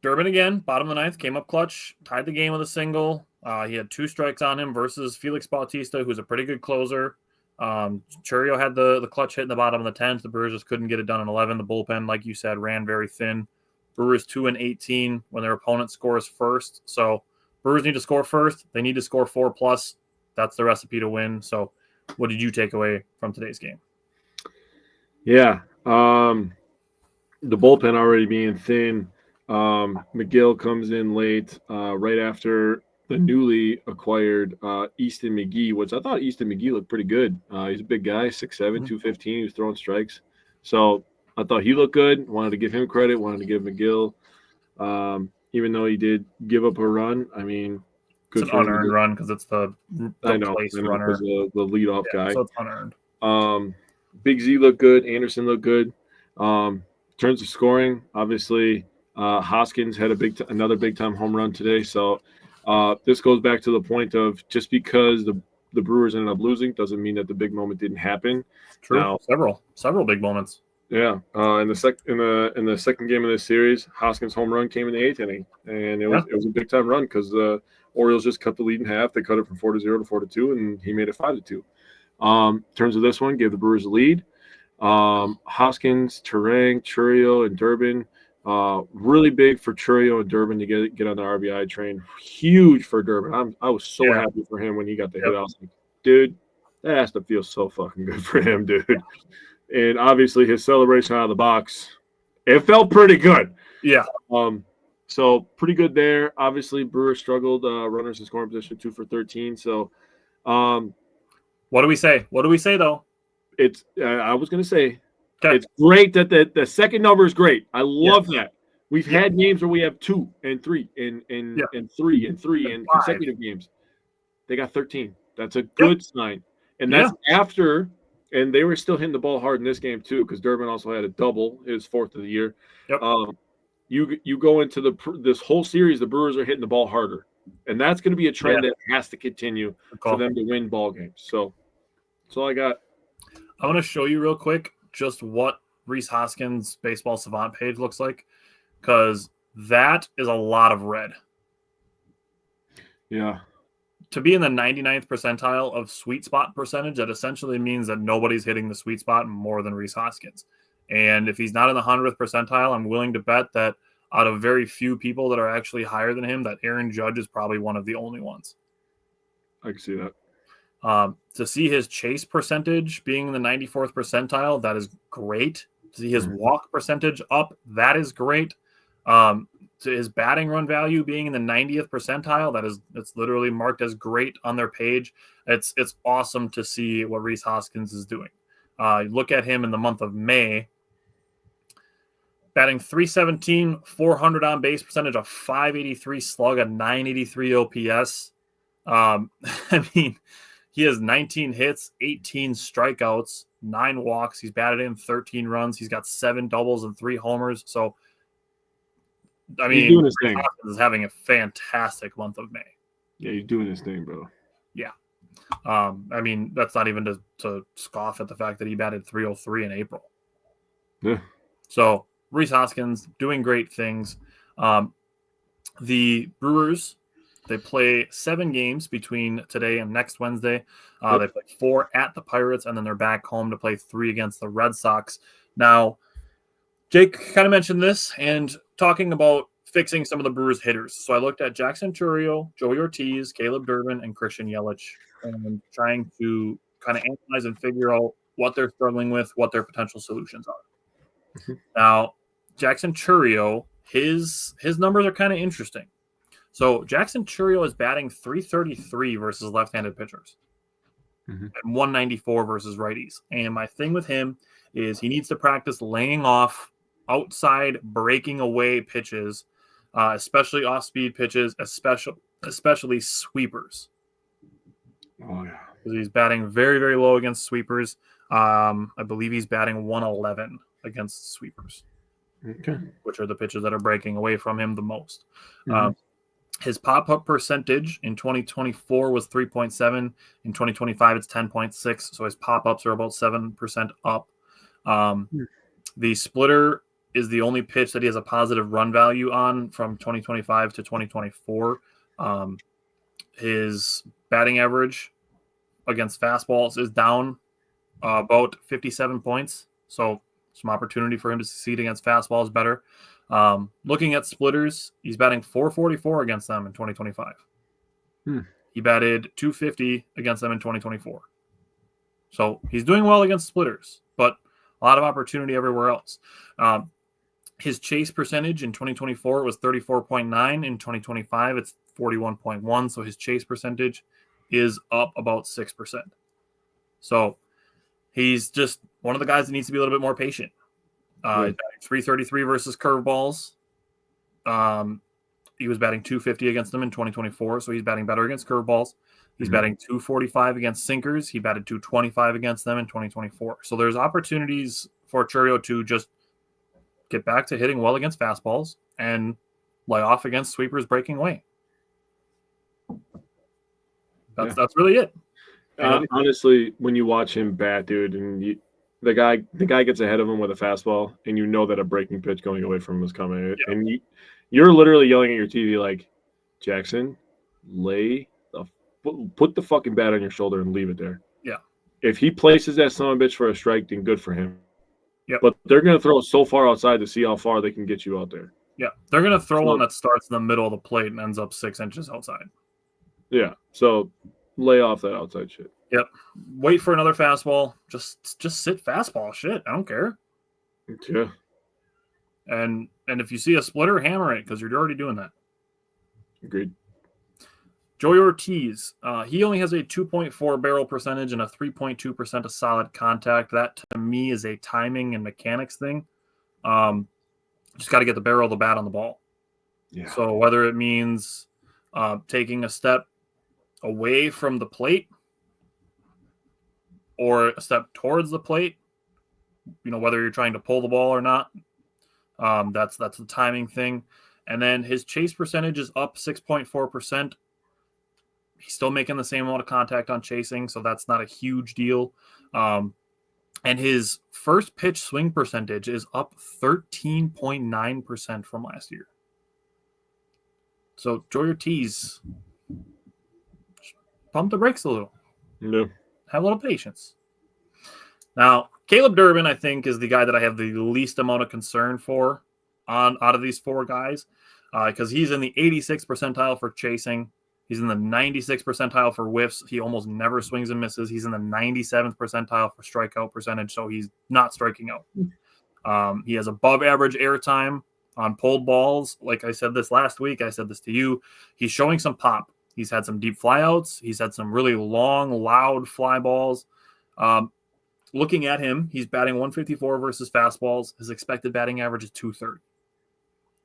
Durbin again, bottom of the ninth, came up clutch, tied the game with a single. He had 2 strikes on him versus Felix Bautista, who's a pretty good closer. Chourio had the clutch hit in the bottom of the 10th. The Brewers just couldn't get it done in 11. The bullpen, like you said, ran very thin. Brewers 2-18 when their opponent scores first. So Brewers need to score first. They need to score 4+. That's the recipe to win. So what did you take away from today's game? Yeah. The bullpen already being thin. McGill comes in late, right after the newly acquired Easton McGee, which I thought Easton McGee looked pretty good. He's a big guy, 6'7", 215. He was throwing strikes. So I thought he looked good. Wanted to give him credit. Wanted to give McGill, even though he did give up a run. I mean, good it's an unearned run because it's the place runner. The leadoff guy. So it's unearned. Big Z looked good. Anderson looked good. In terms of scoring, obviously, Hoskins had another big-time home run today. So this goes back to the point of just because the Brewers ended up losing doesn't mean that the big moment didn't happen. True. Now, several big moments. Yeah. In the second game of this series, Hoskins' home run came in the 8th inning, and it was a big-time run because the Orioles just cut the lead in half. They cut it from 4-0 to 4-2, and he made it 5-2. In terms of this one, gave the Brewers the lead. Hoskins, Turang, Chourio, and Durbin. Really big for Chourio and Durbin to get on the RBI train. Huge for Durbin. I was so happy for him when he got the hit. I was like, dude, that has to feel so fucking good for him, dude. And obviously his celebration out of the box, it felt pretty good. Yeah. So pretty good there. Obviously, Brewers struggled. Runners in scoring position 2 for 13. So, what do we say? What do we say though? It's I was going to say. Okay. It's great that the second number is great. I love that. We've had games where we have 2 and 3 and 3 and 3 in consecutive games. They got 13. That's a good sign. And that's after, and they were still hitting the ball hard in this game too, because Durbin also had a double, his 4th of the year. Yep. You go into this whole series, the Brewers are hitting the ball harder, and that's going to be a trend that has to continue for them to win ball games. So that's all I got. I want to show you real quick just what Rhys Hoskins' Baseball Savant page looks like, because that is a lot of red. Yeah. To be in the 99th percentile of sweet spot percentage, that essentially means that nobody's hitting the sweet spot more than Rhys Hoskins. And if he's not in the 100th percentile, I'm willing to bet that out of very few people that are actually higher than him, that Aaron Judge is probably one of the only ones. I can see that. To see his chase percentage being in the 94th percentile, that is great. To see his walk percentage up, that is great. To his batting run value being in the 90th percentile, it's literally marked as great on their page. It's awesome to see what Rhys Hoskins is doing. Look at him in the month of May. Batting .317, 400 on base percentage, a .583 slug, a .983 OPS. I mean, he has 19 hits, 18 strikeouts, 9 walks. He's batted in 13 runs. He's got 7 doubles and 3 homers. So, I mean, he's doing his thing. Is having a fantastic month of May. Yeah, he's doing his thing, bro. Yeah. I mean, that's not even to scoff at the fact that he batted .303 in April. Yeah. So, Rhys Hoskins doing great things. The Brewers, they play 7 games between today and next Wednesday. They play 4 at the Pirates, and then they're back home to play 3 against the Red Sox. Now, Jake kind of mentioned this and talking about fixing some of the Brewers hitters. So I looked at Jackson Chourio, Joey Ortiz, Caleb Durbin, and Christian Yelich, and trying to kind of analyze and figure out what they're struggling with, what their potential solutions are. Now, Jackson Chourio, his numbers are kind of interesting. So Jackson Chourio is batting .333 versus left-handed pitchers and .194 versus righties. And my thing with him is he needs to practice laying off outside breaking away pitches, especially off-speed pitches, especially sweepers. Oh yeah. He's batting very, very low against sweepers. I believe he's batting 111 against sweepers, Okay. which are the pitches that are breaking away from him the most. Mhm. His pop-up percentage in 2024 was 3.7. In 2025, it's 10.6. So his pop-ups are about 7% up. The splitter is the only pitch that he has a positive run value on from 2025 to 2024. His batting average against fastballs is down about 57 points. So some opportunity for him to succeed against fastballs better. Looking at splitters, he's batting 444 against them in 2025. He batted 250 against them in 2024. So he's doing well against splitters, but a lot of opportunity everywhere else. His chase percentage in 2024 was 34.9. In 2025, it's 41.1. So his chase percentage is up about 6%. So he's just one of the guys that needs to be a little bit more patient. He's batting 333 versus curveballs. He was batting 250 against them in 2024, so he's batting better against curveballs. He's batting 245 against sinkers. He batted 225 against them in 2024. So there's opportunities for Churio to just get back to hitting well against fastballs and lay off against sweepers breaking away. That's really it. Honestly, when you watch him bat, dude, and the guy gets ahead of him with a fastball, and you know that a breaking pitch going away from him is coming, and you're literally yelling at your TV like, Jackson, put the fucking bat on your shoulder and leave it there. Yeah. If he places that son of a bitch for a strike, then good for him. Yeah. But they're gonna throw so far outside to see how far they can get you out there. Yeah, they're gonna throw one that starts in the middle of the plate and ends up 6 inches outside. Yeah. So lay off that outside shit. Yep. Wait for another fastball. Just sit fastball. Shit, I don't care. Yeah. And if you see a splitter, hammer it because you're already doing that. Agreed. Joey Ortiz, he only has a 2.4 barrel percentage and a 3.2% of solid contact. That to me is a timing and mechanics thing. Just got to get the barrel of the bat on the ball. Yeah. So whether it means taking a step away from the plate or a step towards the plate, whether you're trying to pull the ball or not, that's the timing thing. And then his chase percentage is up 6.4%. He's still making the same amount of contact on chasing, so that's not a huge deal. And his first pitch swing percentage is up 13.9% from last year. So Joey Ortiz, pump the brakes a little. No. Have a little patience. Now, Caleb Durbin, I think, is the guy that I have the least amount of concern for out of these four guys because he's in the 86th percentile for chasing. He's in the 96th percentile for whiffs. He almost never swings and misses. He's in the 97th percentile for strikeout percentage, so he's not striking out. He has above average airtime on pulled balls. Like I said this last week, I said this to you. He's showing some pop. He's had some deep flyouts. He's had some really long, loud fly balls. Looking at him, he's batting 154 versus fastballs. His expected batting average is 230.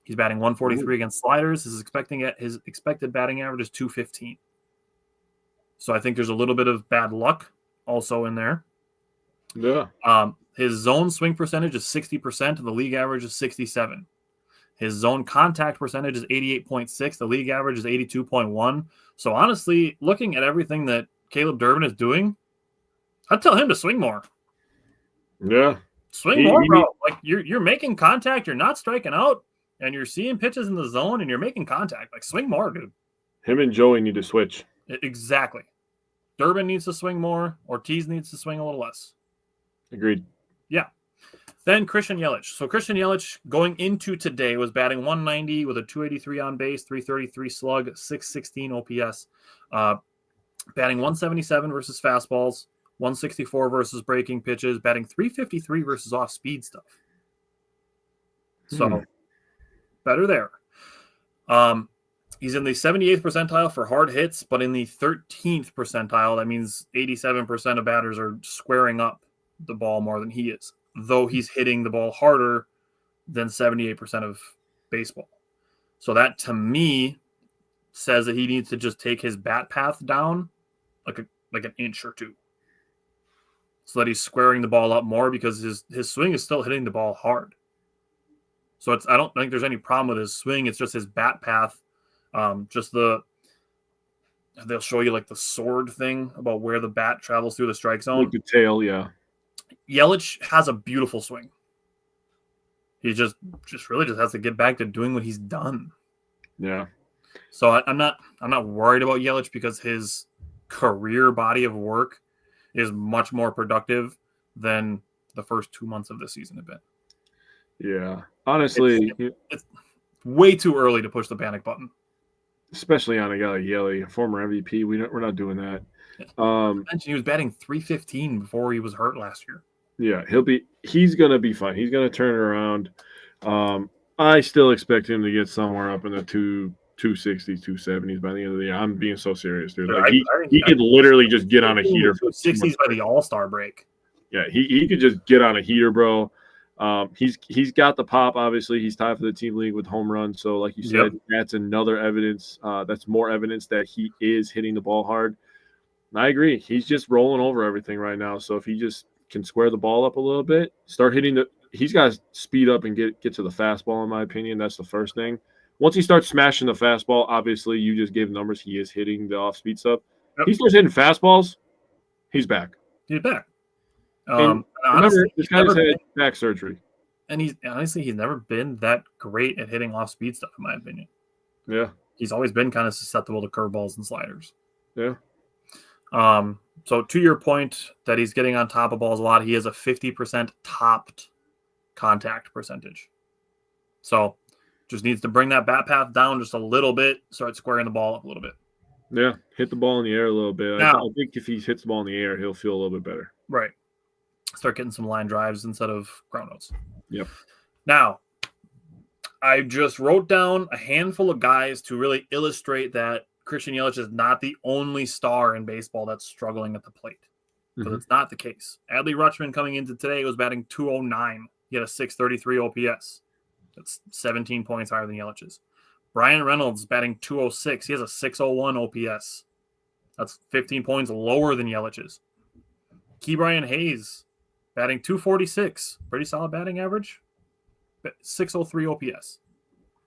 He's batting 143 against sliders. His expected batting average is 215. So I think there's a little bit of bad luck also in there. Yeah. His zone swing percentage is 60%. The league average is 67. His zone contact percentage is 88.6. The league average is 82.1. So honestly, looking at everything that Caleb Durbin is doing, I'd tell him to swing more. Yeah. Swing more, bro. Like you're making contact. You're not striking out. And you're seeing pitches in the zone and you're making contact. Like, swing more, dude. Him and Joey need to switch. Exactly. Durbin needs to swing more. Ortiz needs to swing a little less. Agreed. Yeah. Then Christian Yelich. So Christian Yelich going into today was batting 190 with a 283 on base, 333 slug, 616 OPS. Batting 177 versus fastballs, 164 versus breaking pitches, batting 353 versus off-speed stuff. So better there. He's in the 78th percentile for hard hits, but in the 13th percentile, that means 87% of batters are squaring up the ball more than he is. though he's hitting the ball harder than 78% of baseball. So that, to me, says that he needs to just take his bat path down like an inch or two, so that he's squaring the ball up more, because his swing is still hitting the ball hard. So I don't think there's any problem with his swing. It's just his bat path. They'll show you like the sword thing about where the bat travels through the strike zone. Like the tail, yeah. Yelich has a beautiful swing. He just really has to get back to doing what he's done. Yeah. So I'm not worried about Yelich, because his career body of work is much more productive than the first 2 months of the season have been. Yeah. Honestly, it's way too early to push the panic button. Especially on a guy like Yelich, a former MVP. We're not doing that. He was batting .315 before he was hurt last year. Yeah, he's gonna be fine. He's gonna turn it around. I still expect him to get somewhere up in the 260s, 270s by the end of the year. I'm being so serious, dude. Like he could literally just get on a heater. 260s by the All-Star break. Yeah, he could just get on a heater, bro. He's got the pop. Obviously, he's tied for the team league with home runs. So, like you said, that's another evidence. That's more evidence that he is hitting the ball hard. And I agree. He's just rolling over everything right now. So if he just can square the ball up a little bit, start hitting he's got to speed up and get to the fastball. In my opinion, that's the first thing. Once he starts smashing the fastball, obviously you just gave numbers. He is hitting the off-speed stuff. He starts hitting fastballs. He's back. He's back. Remember, this guy's had back surgery. And he's never been that great at hitting off-speed stuff, in my opinion. Yeah. He's always been kind of susceptible to curveballs and sliders. Yeah. So to your point that he's getting on top of balls a lot, he has a 50% topped contact percentage. So just needs to bring that bat path down just a little bit, start squaring the ball up a little bit. Yeah, hit the ball in the air a little bit. I think if he hits the ball in the air, he'll feel a little bit better. Right. Start getting some line drives instead of ground outs. Yep. Now, I just wrote down a handful of guys to really illustrate that Christian Yelich is not the only star in baseball that's struggling at the plate. Because it's not the case. Adley Rutschman coming into today was batting .209. He had a .633 OPS. That's 17 points higher than Yelich's. Brian Reynolds batting .206. He has a .601 OPS. That's 15 points lower than Yelich's. Ke'Bryan Hayes batting .246. Pretty solid batting average. .603 OPS.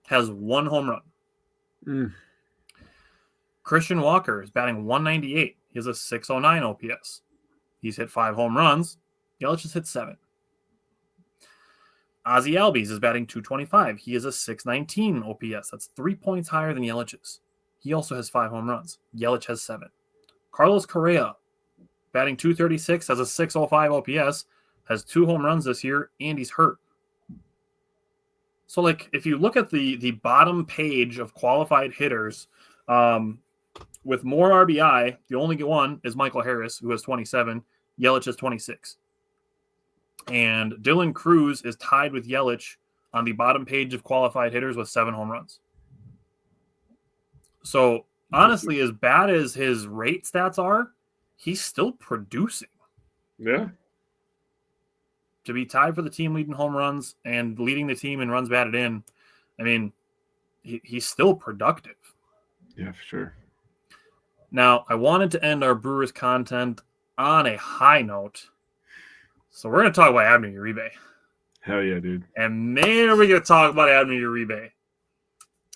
Has one home run. Christian Walker is batting .198. He has a .609 OPS. He's hit 5 home runs. Yelich has hit 7. Ozzie Albies is batting .225. He has a .619 OPS. That's 3 points higher than Yelich's. He also has 5 home runs. Yelich has 7. Carlos Correa, batting .236, has a .605 OPS, has 2 home runs this year, and he's hurt. So, if you look at the bottom page of qualified hitters, with more RBI, the only one is Michael Harris, who has 27. Yelich has 26. And Dylan Cruz is tied with Yelich on the bottom page of qualified hitters with 7 home runs. So, honestly, as bad as his rate stats are, he's still producing. Yeah. To be tied for the team leading home runs and leading the team in runs batted in, I mean, he's still productive. Yeah, for sure. Now, I wanted to end our Brewers content on a high note. So we're going to talk about Abner Uribe. Hell yeah, dude. And man, are we going to talk about Abner Uribe.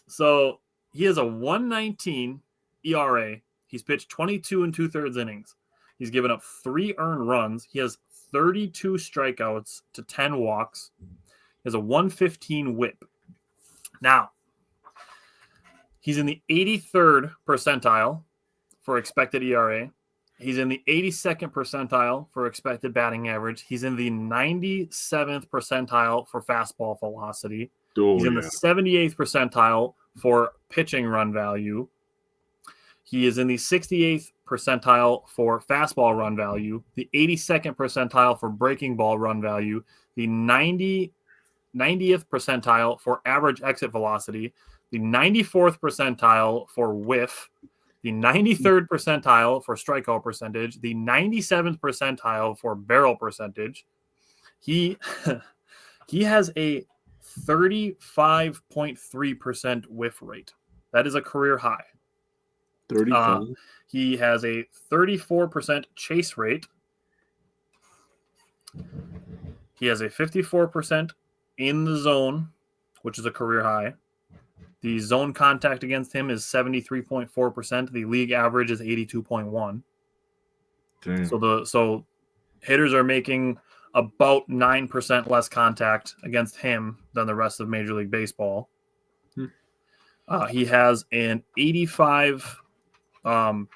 So he has a 1.19 ERA. He's pitched 22 2/3 innings. He's given up 3 earned runs. He has 32 strikeouts to 10 walks. He has a 115 whip. Now, he's in the 83rd percentile for expected ERA. He's in the 82nd percentile for expected batting average. He's in the 97th percentile for fastball velocity. He's in the 78th percentile for pitching run value. He is in the 68th percentile for fastball run value, the 82nd percentile for breaking ball run value, the 90th percentile for average exit velocity, the 94th percentile for whiff, the 93rd percentile for strikeout percentage, the 97th percentile for barrel percentage. He he has a 35.3% whiff rate. That is a career high. 35. He has a 34% chase rate. He has a 54% in the zone, which is a career high. The zone contact against him is 73.4%. The league average is 82.1. Damn. So hitters are making about 9% less contact against him than the rest of Major League Baseball. He has an 8.5%.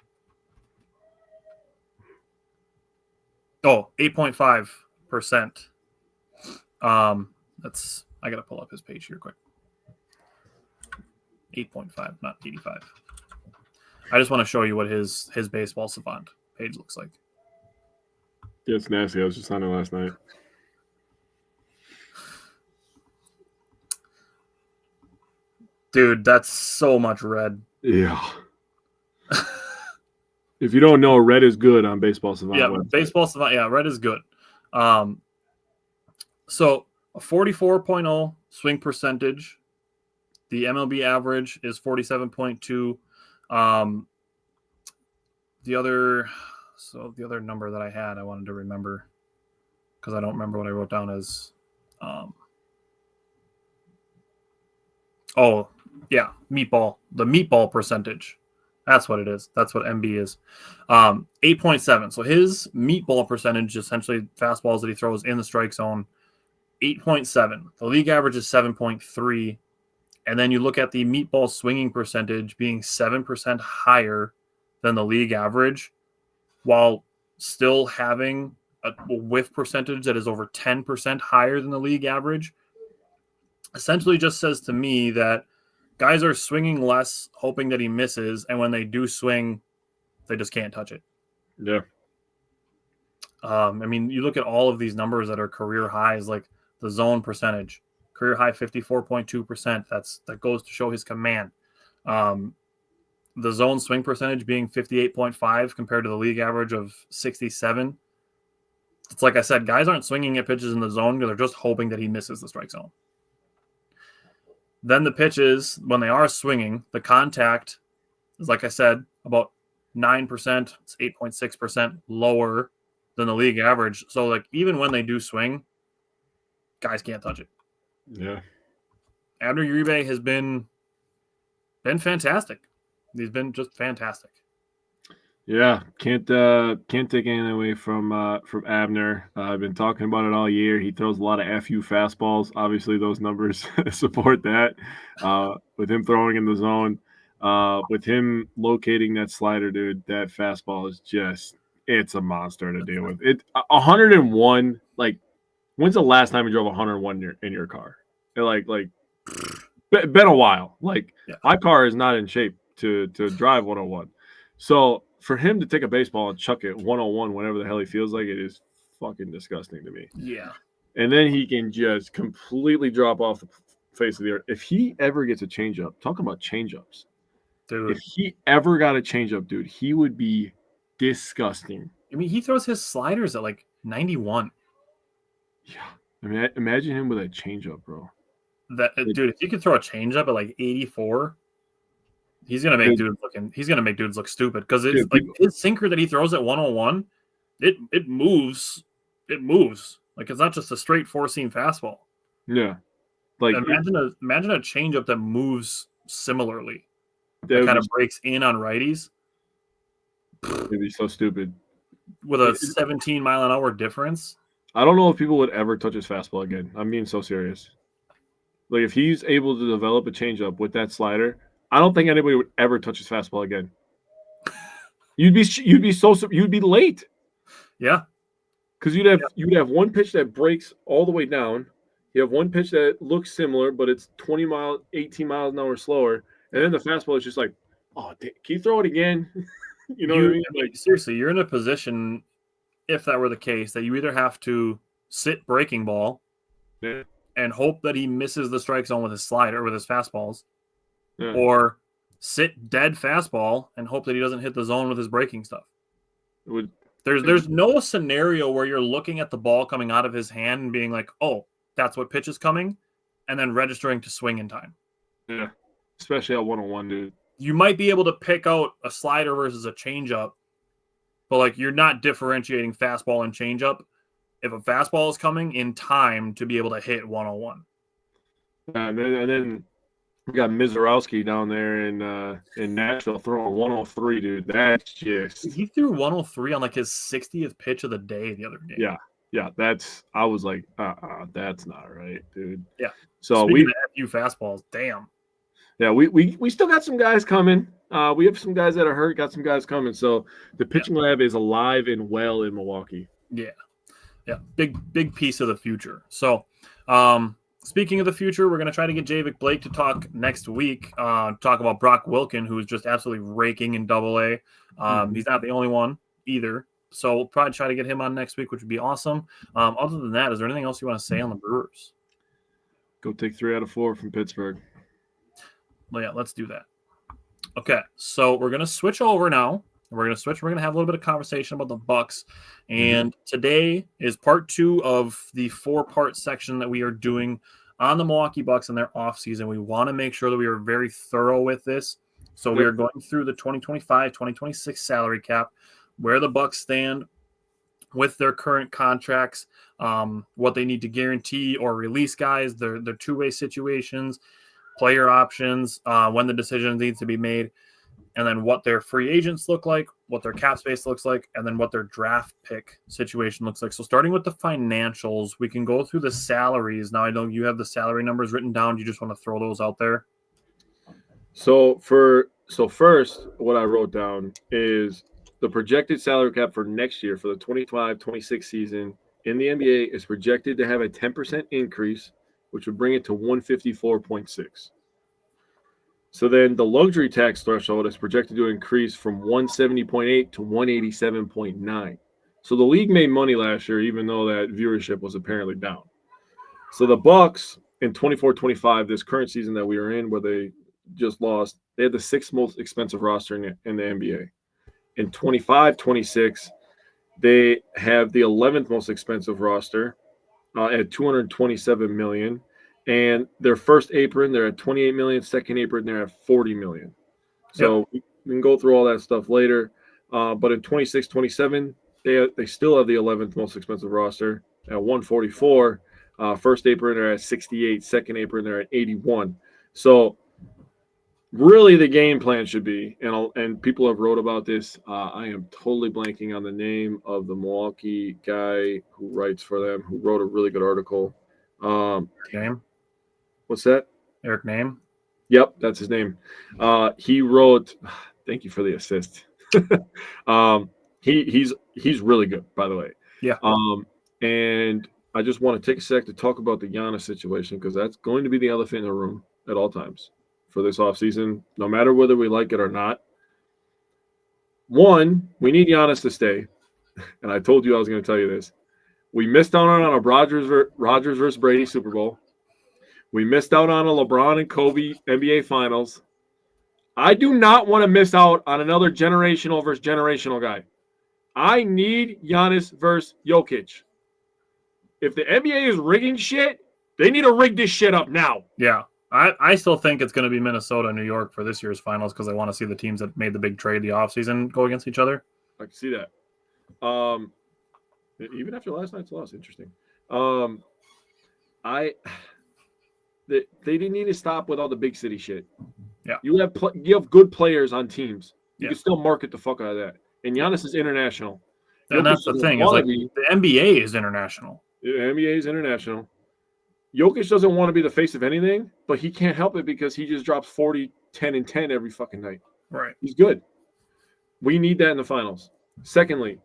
I gotta pull up his page here quick. 8.5, not 85. I just want to show you what his baseball savant page looks like. Yeah, it's nasty. I was just on it last night. Dude, that's so much red. Yeah. If you don't know, red is good on Baseball Savant. Yeah, website. Baseball Savant. Yeah, red is good. So a 44.0 swing percentage. The MLB average is 47.2. The other number that I had, I wanted to remember because I don't remember what I wrote down as. Meatball. The meatball percentage. That's what it is. That's what MB is. 8.7. So his meatball percentage, essentially fastballs that he throws in the strike zone, 8.7. The league average is 7.3. And then you look at the meatball swinging percentage being 7% higher than the league average, while still having a whiff percentage that is over 10% higher than the league average. Essentially just says to me that guys are swinging less, hoping that he misses, and when they do swing, they just can't touch it. Yeah. You look at all of these numbers that are career highs, like the zone percentage, career high 54.2%. That goes to show his command. The zone swing percentage being 58.5 compared to the league average of 67. It's like I said, guys aren't swinging at pitches in the zone because they're just hoping that he misses the strike zone. Then the pitches, when they are swinging, the contact is, like I said, about 9%. It's 8.6% lower than the league average. So, like, even when they do swing, guys can't touch it. Yeah. Abner Uribe has been fantastic. He's been just fantastic. Yeah, can't take anything away from Abner. I've been talking about it all year. He throws a lot of FU fastballs. Obviously, those numbers support that. With him throwing in the zone, with him locating that slider, dude, that fastball is it's a monster to deal with. 101. Like, when's the last time you drove 101 in your car? Been a while. Like, my car is not in shape to drive 101. So for him to take a baseball and chuck it 101 whenever the hell he feels like it is fucking disgusting to me. Yeah. And then he can just completely drop off the face of the earth. If he ever gets a changeup, talk about changeups. Dude. If he ever got a changeup, dude, he would be disgusting. I mean, he throws his sliders at like 91. Yeah. I mean, imagine him with a changeup, bro. Dude, if you could throw a changeup at like 84, he's gonna make dudes look stupid because it's his sinker that he throws at 101. It moves. It moves. Like, it's not just a straight four-seam fastball. Yeah. Like, imagine a changeup that moves similarly. That kind of breaks in on righties. It'd be so stupid. With a 17-mile-an-hour difference. I don't know if people would ever touch his fastball again. I'm being so serious. Like, if he's able to develop a changeup with that slider, I don't think anybody would ever touch his fastball again. You'd be late. Yeah. Because you'd have one pitch that breaks all the way down. You have one pitch that looks similar, but it's 18 miles an hour slower. And then the fastball is just like, oh, can you throw it again? You know what I mean? Like, seriously, you're in a position, if that were the case, that you either have to sit breaking ball and hope that he misses the strike zone with his slider, with his fastballs, or sit dead fastball and hope that he doesn't hit the zone with his breaking stuff. There's no scenario where you're looking at the ball coming out of his hand and being like, oh, that's what pitch is coming, and then registering to swing in time. Yeah, especially at 101, dude. You might be able to pick out a slider versus a changeup, but like you're not differentiating fastball and changeup if a fastball is coming in time to be able to hit 101. And then we got Mizorowski down there in Nashville throwing 103, dude. That's just He threw 103 on like his 60th pitch of the day the other game. Yeah. I was like, that's not right, dude. Yeah. So Speaking of few fastballs, damn. Yeah, we still got some guys coming. We have some guys that are hurt, got some guys coming. So the pitching lab is alive and well in Milwaukee. Yeah. Big piece of the future. So speaking of the future, we're going to try to get Javik Blake to talk next week, talk about Brock Wilken, who is just absolutely raking in Double-A. He's not the only one either. So we'll probably try to get him on next week, which would be awesome. Other than that, is there anything else you want to say on the Brewers? Go take 3 out of 4 from Pittsburgh. Well, yeah, let's do that. Okay, so we're going to switch over now. We're going to have a little bit of conversation about the Bucks. And today is part 2 of the 4-part section that we are doing on the Milwaukee Bucks and their offseason. We want to make sure that we are very thorough with this. So we are going through the 2025-2026 salary cap, where the Bucks stand with their current contracts, what they need to guarantee or release guys, their two-way situations, player options, when the decision needs to be made, and then what their free agents look like, what their cap space looks like, and then what their draft pick situation looks like. So starting with the financials, we can go through the salaries. Now, I know you have the salary numbers written down. Do you just want to throw those out there? So first, what I wrote down is the projected salary cap for next year for the 25-26 season in the NBA is projected to have a 10% increase, which would bring it to 154.6. So then the luxury tax threshold is projected to increase from 170.8 to 187.9. So the league made money last year, even though that viewership was apparently down. So the Bucks in 24-25, this current season that we are in, where they just lost, they had the 6th most expensive roster in the NBA. In 25-26, they have the 11th most expensive roster at $227 million. And their first apron, they're at $28 million. Second apron, they're at $40 million. So we can go through all that stuff later. But in 26-27, they still have the 11th most expensive roster at $144. First apron, they're at $68. Second apron, they're at $81. So really the game plan should be, and people have wrote about this. I am totally blanking on the name of the Milwaukee guy who writes for them, who wrote a really good article. Name? What's that? Eric Name? Yep, that's his name. He wrote. Thank you for the assist. He's really good, by the way. Yeah. And I just want to take a sec to talk about the Giannis situation, because that's going to be the elephant in the room at all times for this offseason, no matter whether we like it or not. One, we need Giannis to stay. And I told you I was going to tell you this. We missed out on a Rodgers versus Brady Super Bowl. We missed out on a LeBron and Kobe NBA Finals. I do not want to miss out on another generational versus generational guy. I need Giannis versus Jokic. If the NBA is rigging shit, they need to rig this shit up now. Yeah. I still think it's going to be Minnesota and New York for this year's finals, because I want to see the teams that made the big trade the offseason go against each other. I can see that. Even after last night's loss, interesting. They didn't need to stop with all the big city shit. Yeah, you have good players on teams. You yeah. can still market the fuck out of that. And Giannis is international. And that's the thing. Is like the NBA is international. The NBA is international. Jokic doesn't want to be the face of anything, but he can't help it because he just drops 40, 10, and 10 every fucking night. Right. He's good. We need that in the finals. Secondly,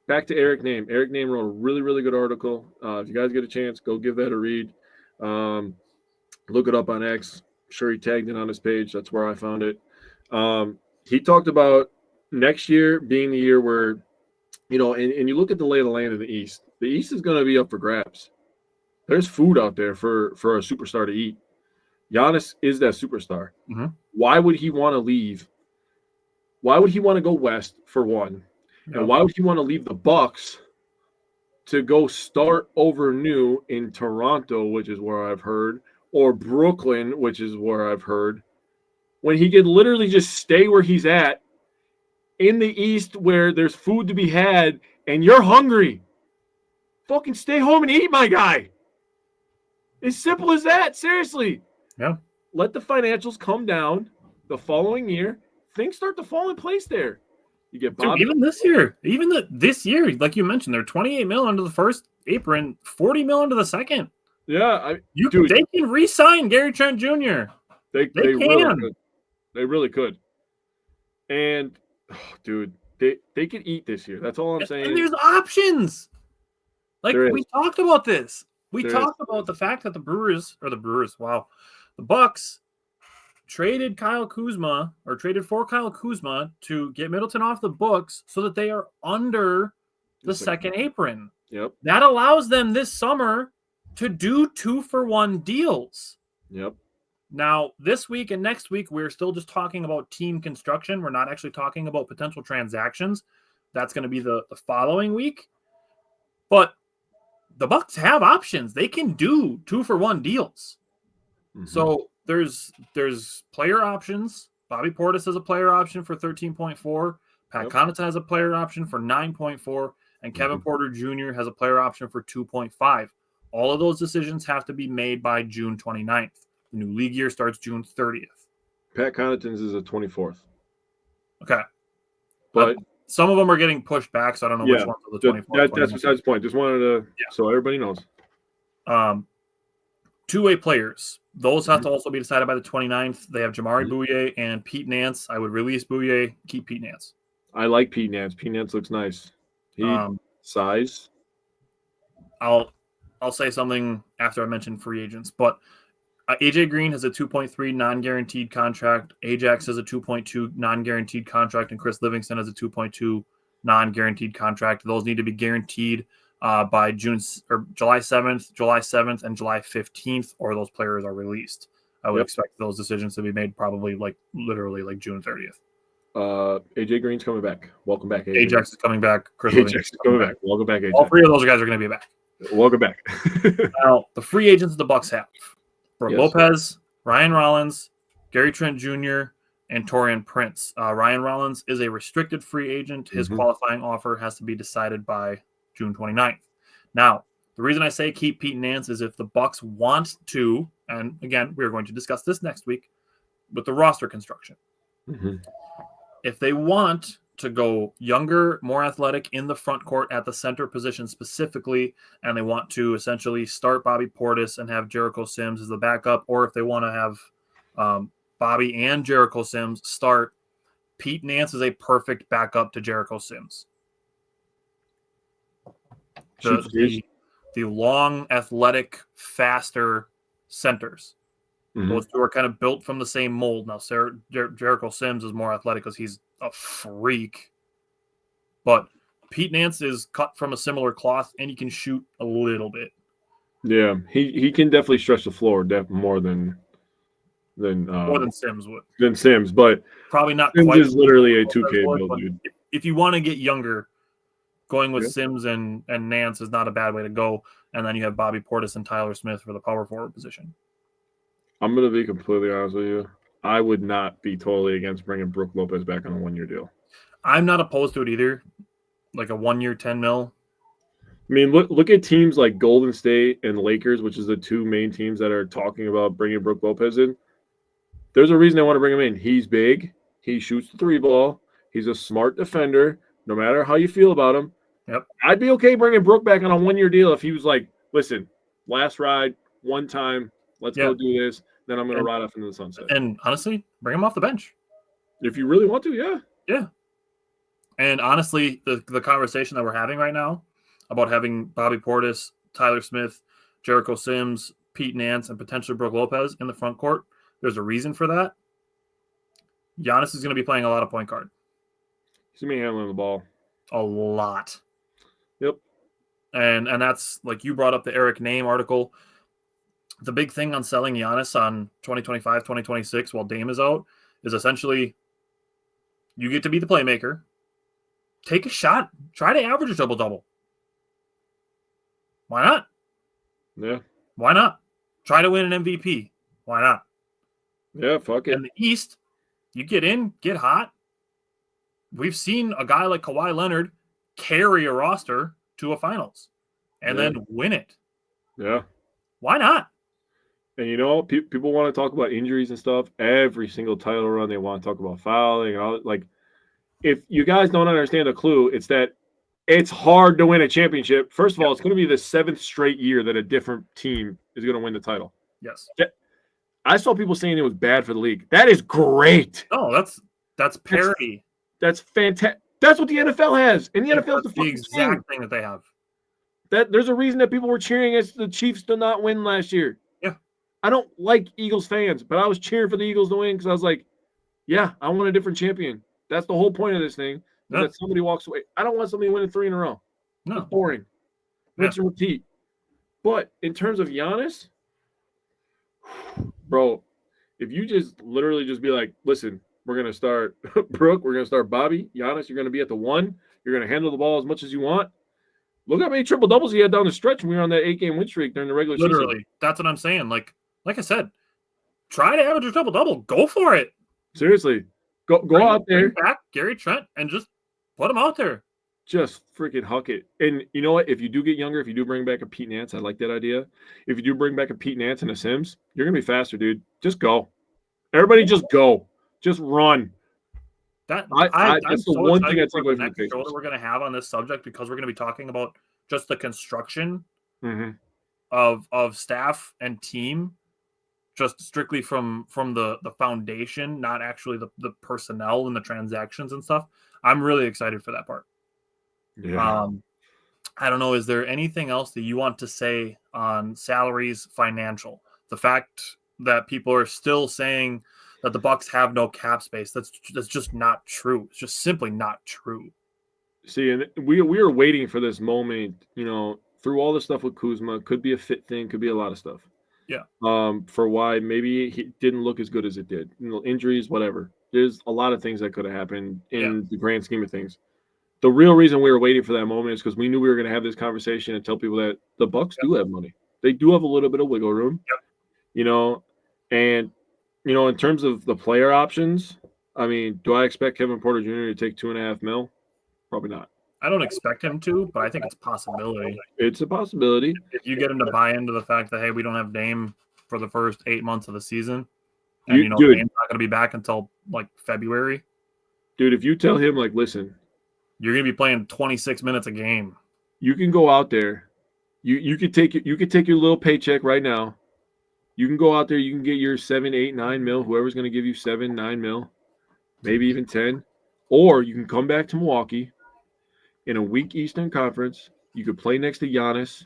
back to Eric Name. Eric Name wrote a really, really good article. If you guys get a chance, go give that a read. Look it up on X. I'm sure he tagged it on his page. That's where I found it. He talked about next year being the year where, and you look at the lay of the land in the East. The East is going to be up for grabs. There's food out there for a superstar to eat. Giannis is that superstar. Mm-hmm. Why would he want to leave? Why would he want to go west, for one? And why would he want to leave the Bucks to go start over new in Toronto, which is where I've heard, or Brooklyn, which is where I've heard, when he could literally just stay where he's at in the East where there's food to be had and you're hungry? Fucking stay home and eat, my guy. As simple as that. Seriously. Yeah. Let the financials come down the following year. Things start to fall in place there. You get Bobby. Dude, even this year, like you mentioned, they're $28 million under the first apron, $40 million under the second. Yeah, they can re-sign Gary Trent Jr. They can. Really could. They really could. And dude, they could eat this year. That's all I'm saying. And there's options. Like we talked about this. We talked about the fact that the Bucks traded for Kyle Kuzma to get Middleton off the books so that they are under the second apron. Yep. That allows them this summer to do 2-for-1 deals. Yep. Now, this week and next week, we're still just talking about team construction. We're not actually talking about potential transactions. That's going to be the following week. But the Bucks have options. They can do 2-for-1 deals. Mm-hmm. So there's player options. Bobby Portis has a player option for 13.4. Pat Connaughton has a player option for 9.4. And Kevin Porter Jr. has a player option for 2.5. All of those decisions have to be made by June 29th. The new league year starts June 30th. Pat Connaughton's is the 24th. Okay. But some of them are getting pushed back, so I don't know which ones are the 24th. That's besides the point. Just wanted to, so everybody knows. Two-way players. Those have to also be decided by the 29th. They have Jamari Bouye and Pete Nance. I would release Bouye, keep Pete Nance. I like Pete Nance. Pete Nance looks nice. Size. I'll say something after I mention free agents, but AJ Green has a 2.3 non-guaranteed contract. Ajax has a 2.2 non-guaranteed contract, and Chris Livingston has a 2.2 non-guaranteed contract. Those need to be guaranteed by July 7th, and July 15th, or those players are released. I would expect those decisions to be made probably literally June 30th. AJ Green's coming back. Welcome back, AJ. Ajax is coming back. Chris Ajax is coming back. Welcome back, AJ. All three of those guys are going to be back. Welcome back. Now, the free agents the Bucks have: Brook Lopez, Ryan Rollins, Gary Trent Jr., and Taurean Prince. Ryan Rollins is a restricted free agent. His qualifying offer has to be decided by June 29th. Now, the reason I say keep Pete Nance is if the Bucks want to, and again, we're going to discuss this next week with the roster construction. Mm-hmm. If they want to go younger, more athletic in the front court at the center position specifically, and they want to essentially start Bobby Portis and have Jericho Sims as the backup, or if they want to have Bobby and Jericho Sims start, Pete Nance is a perfect backup to Jericho Sims. The long, athletic, faster centers. Mm-hmm. Those two are kind of built from the same mold. Now, Jericho Sims is more athletic because he's a freak. But Pete Nance is cut from a similar cloth, and he can shoot a little bit. Yeah, he can definitely stretch the floor more than Sims would. Than Sims, but probably not Sims quite. Is literally a 2K build, dude. If you want to get younger, going with Sims and Nance is not a bad way to go. And then you have Bobby Portis and Tyler Smith for the power forward position. I'm going to be completely honest with you. I would not be totally against bringing Brook Lopez back on a 1-year deal. I'm not opposed to it either. Like a 1-year, $10 million. I mean, look at teams like Golden State and Lakers, which is the two main teams that are talking about bringing Brook Lopez in. There's a reason they want to bring him in. He's big. He shoots the 3-ball. He's a smart defender, no matter how you feel about him. Yep. I'd be okay bringing Brook back on a 1-year deal if he was like, listen, last ride, one time, let's go do this. Then I'm going to ride off into the sunset. And honestly, bring him off the bench. If you really want to, yeah. Yeah. And honestly, the conversation that we're having right now about having Bobby Portis, Tyler Smith, Jericho Sims, Pete Nance, and potentially Brook Lopez in the front court, there's a reason for that. Giannis is going to be playing a lot of point guard. He's going to be handling the ball. A lot. Yep. And that's, like you brought up the Eric Name article. The big thing on selling Giannis on 2025, 2026 while Dame is out is essentially you get to be the playmaker. take a shot. Try to average a double-double. Why not? Yeah. Why not? Try to win an MVP. Why not? Yeah, fuck it. In the East, you get in, get hot. We've seen a guy like Kawhi Leonard carry a roster to a finals and then win it. Yeah. Why not? And people want to talk about injuries and stuff. Every single title run, they want to talk about fouling and all. Like, if you guys don't understand the clue, it's that it's hard to win a championship. First of all, it's going to be the 7th straight year that a different team is going to win the title. Yes. I saw people saying it was bad for the league. That is great. No, that's parity. That's fantastic. That's what the NFL has, and the NFL is the exact thing that they have. There's a reason that people were cheering as the Chiefs to not win last year. Yeah. I don't like Eagles fans, but I was cheering for the Eagles to win because I was like, yeah, I want a different champion. That's the whole point of this thing. Yeah. That somebody walks away. I don't want somebody winning 3 in a row. No. It's boring. Rinse and repeat. But in terms of Giannis, bro, if you just literally just be like, listen, we're going to start Brooke, we're going to start Bobby, Giannis, you're going to be at the 1. You're going to handle the ball as much as you want. Look how many triple doubles he had down the stretch when we were on that 8-game win streak during the regular season. Literally, that's what I'm saying. Like I said, try to average a triple double. Go for it. Seriously, go out there, bring back Gary Trent, and just put him out there. Just freaking huck it. And you know what? If you do get younger, if you do bring back a Pete Nance, I like that idea. If you do bring back a Pete Nance and a Sims, you're gonna be faster, dude. Just go. Everybody, just go. Just run. That's the one thing I take away from the next show that we're going to have on this subject, because we're going to be talking about just the construction of staff and team, just strictly from the foundation, not actually the personnel and the transactions and stuff. I'm really excited for that part. Yeah. I don't know. Is there anything else that you want to say on salaries, financial? The fact that people are still saying that the Bucks have no cap space. That's just not true. It's just simply not true. See, and we are waiting for this moment, through all the stuff with Kuzma. Could be a fit thing, could be a lot of stuff. Yeah. For why maybe he didn't look as good as it did. Injuries, whatever. There's a lot of things that could have happened in the grand scheme of things. The real reason we were waiting for that moment is because we knew we were going to have this conversation and tell people that the Bucks do have money. They do have a little bit of wiggle room. And in terms of the player options, I mean, do I expect Kevin Porter Jr. to take $2.5 million? Probably not. I don't expect him to, but I think it's a possibility. It's a possibility. If you get him to buy into the fact that, hey, we don't have Dame for the first 8 months of the season, and Dame's not going to be back until like February. Dude, if you tell him, like, listen, you're going to be playing 26 minutes a game. You can go out there. You could take your little paycheck right now. You can go out there. You can get your 7, 8, 9 mil. Whoever's going to give you 7, 9 mil, maybe even 10. Or you can come back to Milwaukee in a weak Eastern Conference. You could play next to Giannis,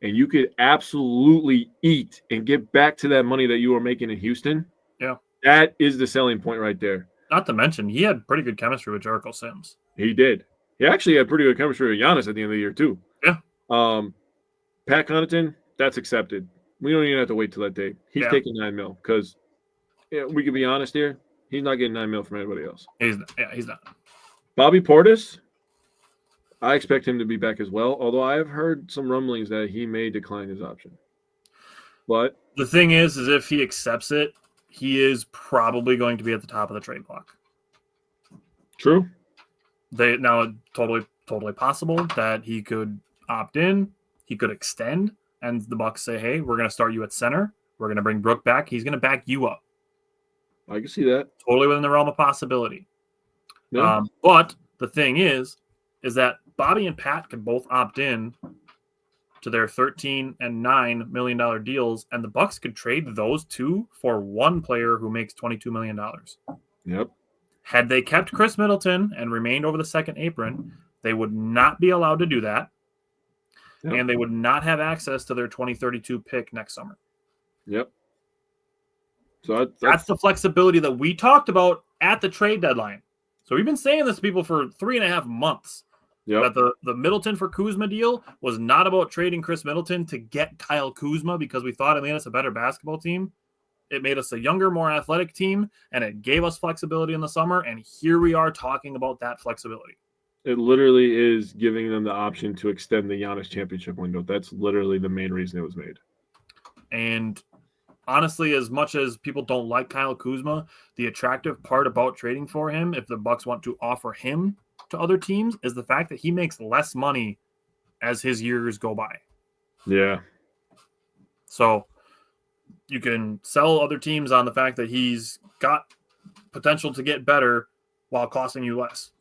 and you could absolutely eat and get back to that money that you were making in Houston. Yeah, that is the selling point right there. Not to mention, he had pretty good chemistry with Jericho Sims. He did. He actually had pretty good chemistry with Giannis at the end of the year too. Yeah. Pat Connaughton, that's accepted. We don't even have to wait till that day. He's taking 9 mil because we can be honest here. He's not getting 9 mil from anybody else. He's not. Bobby Portis, I expect him to be back as well, although I have heard some rumblings that he may decline his option. But the thing is if he accepts it, he is probably going to be at the top of the trade block. True. Now totally possible that he could opt in, he could extend, and the Bucks say, hey, we're going to start you at center. We're going to bring Brooke back. He's going to back you up. I can see that. Totally within the realm of possibility. Yeah. But the thing is that Bobby and Pat can both opt in to their $13 and $9 million deals, and the Bucks could trade those two for one player who makes $22 million. Yep. Had they kept Chris Middleton and remained over the second apron, they would not be allowed to do that. Yep. And they would not have access to their 2032 pick next summer. Yep. So that's the flexibility that we talked about at the trade deadline. So we've been saying this to people for 3.5 months. Yep. That the Middleton for Kuzma deal was not about trading Chris Middleton to get Kyle Kuzma because we thought it made us a better basketball team. It made us a younger, more athletic team, and it gave us flexibility in the summer. And here we are talking about that flexibility. It literally is giving them the option to extend the Giannis championship window. That's literally the main reason it was made. And honestly, as much as people don't like Kyle Kuzma, the attractive part about trading for him, if the Bucks want to offer him to other teams, is the fact that he makes less money as his years go by. Yeah. So you can sell other teams on the fact that he's got potential to get better while costing you less.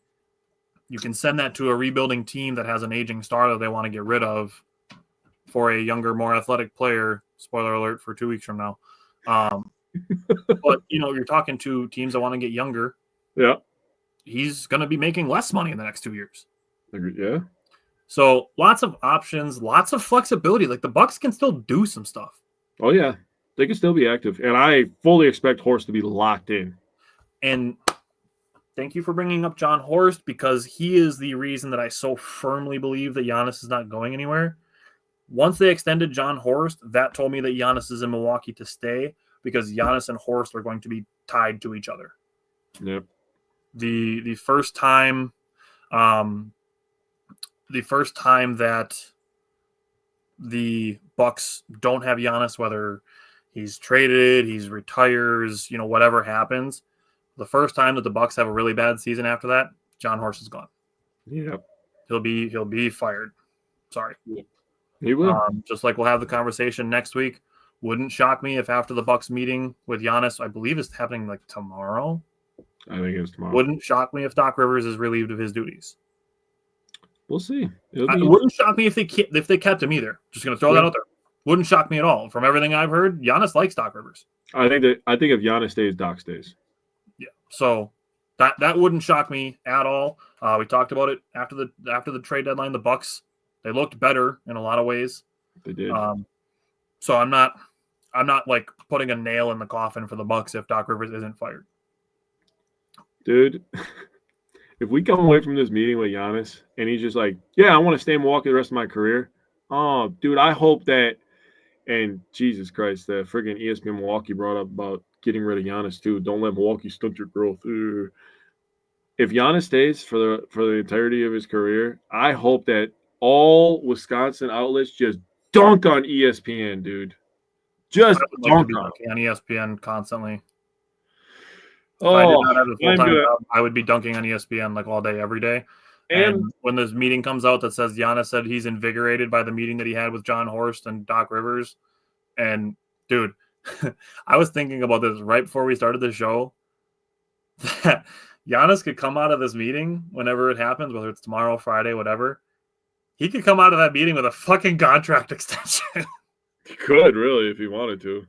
You can send that to a rebuilding team that has an aging star that they want to get rid of for a younger, more athletic player. Spoiler alert for 2 weeks from now. But, you're talking to teams that want to get younger. Yeah. He's going to be making less money in the next 2 years. Yeah. So lots of options, lots of flexibility. Like the Bucks can still do some stuff. Oh, yeah. They can still be active. And I fully expect Horst to be locked in. And thank you for bringing up John Horst, because he is the reason that I so firmly believe that Giannis is not going anywhere. Once they extended John Horst, that told me that Giannis is in Milwaukee to stay, because Giannis and Horst are going to be tied to each other. Yep. The first time that the Bucks don't have Giannis, whether he's traded, he's retires, whatever happens, the first time that the Bucks have a really bad season after that, John Horst is gone. Yep. He'll be fired. Sorry. He will. Just like we'll have the conversation next week. Wouldn't shock me if after the Bucks meeting with Giannis, I believe it's happening like tomorrow. I think it's tomorrow. Wouldn't shock me if Doc Rivers is relieved of his duties. We'll see. It wouldn't shock me if they kept him either. Just going to throw that out there. Wouldn't shock me at all. From everything I've heard, Giannis likes Doc Rivers. I think if Giannis stays, Doc stays. Yeah. So that wouldn't shock me at all. We talked about it after the trade deadline. The Bucks, they looked better in a lot of ways. They did. So I'm not like putting a nail in the coffin for the Bucks if Doc Rivers isn't fired. Dude, if we come away from this meeting with Giannis and he's just like, yeah, I want to stay in Milwaukee the rest of my career. Oh, dude, I hope that, and Jesus Christ, that friggin' ESPN Milwaukee brought up about getting rid of Giannis too. Don't let Milwaukee stunt your growth. If Giannis stays for the entirety of his career, I hope that all Wisconsin outlets just dunk on ESPN, dude. Just dunk on ESPN constantly. If I did not have a full-time job, I would be dunking on ESPN like all day, every day. And when this meeting comes out that says Giannis said he's invigorated by the meeting that he had with John Horst and Doc Rivers, and dude, I was thinking about this right before we started the show, that Giannis could come out of this meeting whenever it happens, whether it's tomorrow, Friday, whatever. He could come out of that meeting with a fucking contract extension. He could, really, if he wanted to.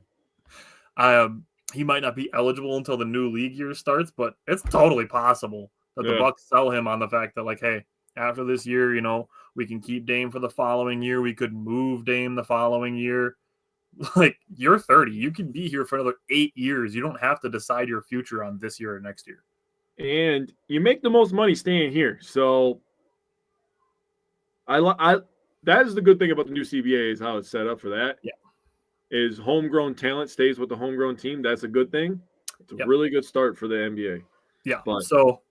He might not be eligible until the new league year starts, but it's totally possible that the Bucks sell him on the fact that, like, hey, after this year, we can keep Dame for the following year. We could move Dame the following year. Like, you're 30. You can be here for another 8 years. You don't have to decide your future on this year or next year. And you make the most money staying here. So that is the good thing about the new CBA, is how it's set up for that. Yeah. Is homegrown talent stays with the homegrown team. That's a good thing. It's a really good start for the NBA. Yeah. So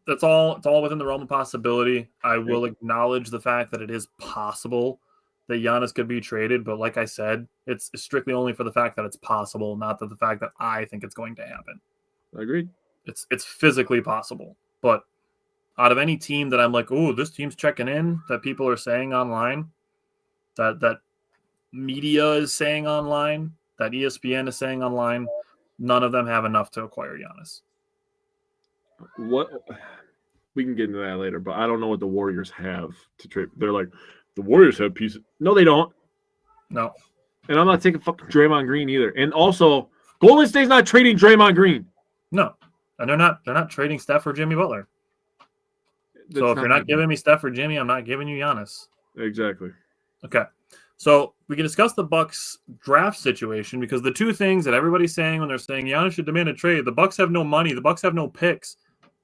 it's all within the realm of possibility. I will acknowledge the fact that it is possible that Giannis could be traded, but like I said, it's strictly only for the fact that it's possible, not that the fact that I think it's going to happen. I agree. It's physically possible. But out of any team that I'm like, oh, this team's checking in, that people are saying online, that media is saying online, that ESPN is saying online, none of them have enough to acquire Giannis. What we can get into that later, but I don't know what the Warriors have to trade. They're like, the Warriors have pieces. No, they don't. No. And I'm not taking fucking Draymond Green either. And also, Golden State's not trading Draymond Green. No. And they're not trading Steph or Jimmy Butler. So if you're not giving me Steph or Jimmy, I'm not giving you Giannis. Exactly. Okay. So we can discuss the Bucks draft situation, because the two things that everybody's saying when they're saying Giannis should demand a trade, the Bucks have no money, the Bucks have no picks.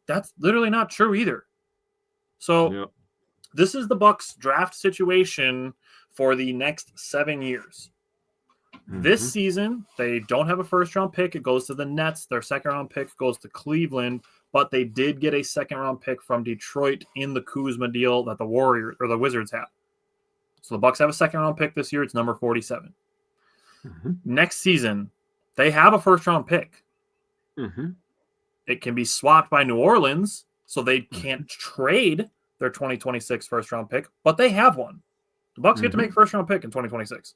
That's literally not true either. So This is the Bucks draft situation for the next 7 years. This season, they don't have a first-round pick. It goes to the Nets. Their second-round pick goes to Cleveland, but they did get a second-round pick from Detroit in the Kuzma deal that the Warriors or the Wizards have. So the Bucks have a second-round pick this year. It's number 47. Next season, they have a first-round pick. It can be swapped by New Orleans, so they can't trade their 2026 first-round pick, but they have one. The Bucks get to make first-round pick in 2026.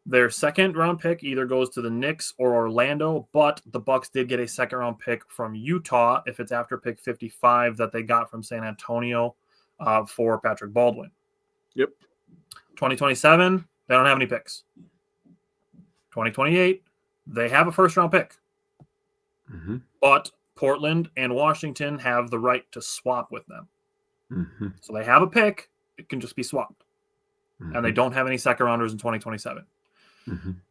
Their second-round pick either goes to the Knicks or Orlando, but the Bucks did get a second-round pick from Utah if it's after pick 55 that they got from San Antonio for Patrick Baldwin. 2027, they don't have any picks. 2028, they have a first-round pick. But Portland and Washington have the right to swap with them. So they have a pick. It can just be swapped. And they don't have any second-rounders in 2027.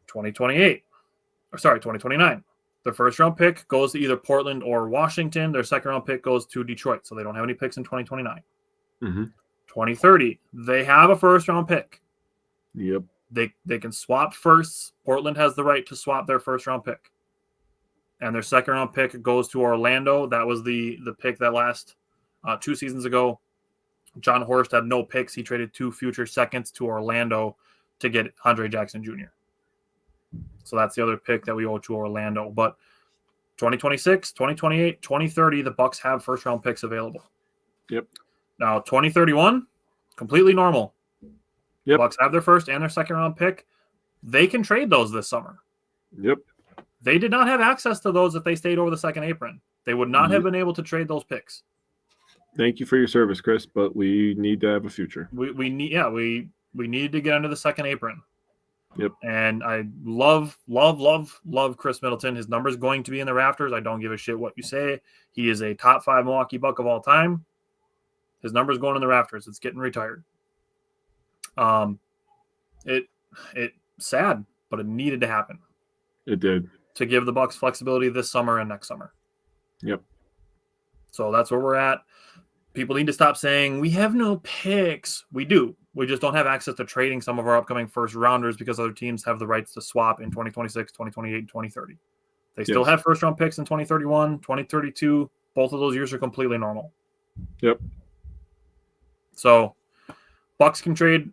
2029. Their first-round pick goes to either Portland or Washington. Their second-round pick goes to Detroit. So they don't have any picks in 2029. 2030, they have a first-round pick. They can swap firsts. Portland has the right to swap their first-round pick. And their second-round pick goes to Orlando. That was the pick that last 2 seasons ago. John Horst had no picks. He traded 2 future seconds to Orlando to get Andre Jackson Jr. So that's the other pick that we owe to Orlando. But 2026, 2028, 2030, the Bucks have first-round picks available. Now, 2031, completely normal. The Bucks have their first and their second-round pick. They can trade those this summer. They did not have access to those if they stayed over the second apron. They would not have been able to trade those picks. Thank you for your service, Chris, but we need to have a future. We needed to get under the second apron. And I love Chris Middleton. His number's going to be in the rafters. I don't give a shit what you say. He is a top 5 Milwaukee Buck of all time. His number's going in the rafters. It's getting retired. It sad, but it needed to happen. It did. To give the Bucks flexibility this summer and next summer. So that's where we're at. People need to stop saying, we have no picks. We do. We just don't have access to trading some of our upcoming first rounders because other teams have the rights to swap in 2026, 2028, and 2030. They still have first round picks in 2031, 2032. Both of those years are completely normal. So Bucks can trade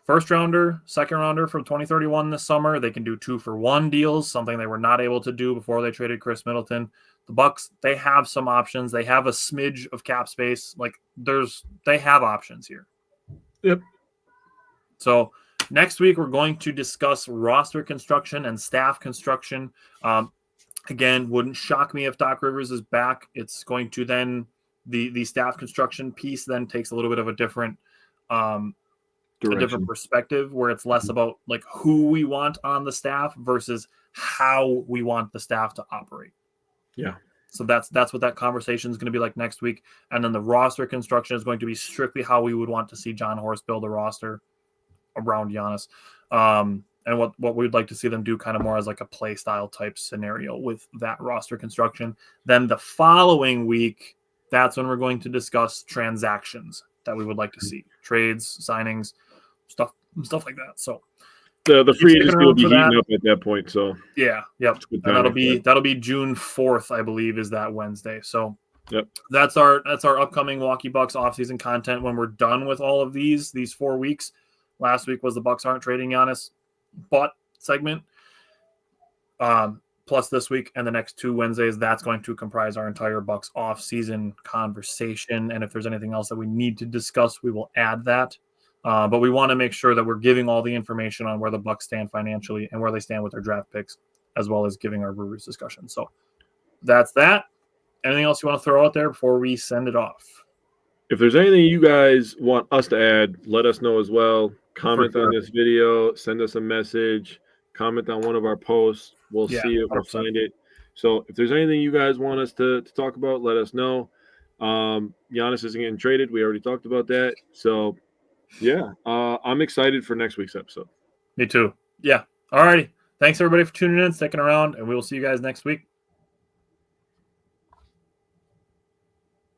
first rounder, second rounder from 2031 this summer. They can do 2-for-1 deals, something they were not able to do before they traded Chris Middleton. The Bucks, they have some options. They have a smidge of cap space. They have options here. So next week we're going to discuss roster construction and staff construction. Again, wouldn't shock me if Doc Rivers is back. It's going to then the staff construction piece then takes a little bit of a different perspective where it's less about like who we want on the staff versus how we want the staff to operate. So that's what that conversation is going to be like next week. And then the roster construction is going to be strictly how we would want to see John Horst build a roster around Giannis. And what we'd like to see them do kind of more as like a play style type scenario with that roster construction. Then the following week, that's when we're going to discuss transactions that we would like to see. Trades, signings, stuff like that. So the free agency will be heating up at that point. So and that'll be June 4th, I believe, is that Wednesday. So that's our upcoming Milwaukee Bucks offseason content when we're done with all of these 4 weeks. Last week was the Bucks aren't trading Giannis but segment. Plus this week and the next 2 Wednesdays, that's going to comprise our entire Bucks off-season conversation. And if there's anything else that we need to discuss, we will add that. But we want to make sure that we're giving all the information on where the Bucks stand financially and where they stand with their draft picks, as well as giving our Brewers discussion. So that's that. Anything else you want to throw out there before we send it off? If there's anything you guys want us to add, let us know as well. Comment on this video, send us a message, comment on one of our posts. We'll see it. We'll find it. So if there's anything you guys want us to talk about, let us know. Giannis isn't getting traded. We already talked about that. So, I'm excited for next week's episode. Me too. Yeah. All righty. Thanks, everybody, for tuning in, sticking around, and we will see you guys next week.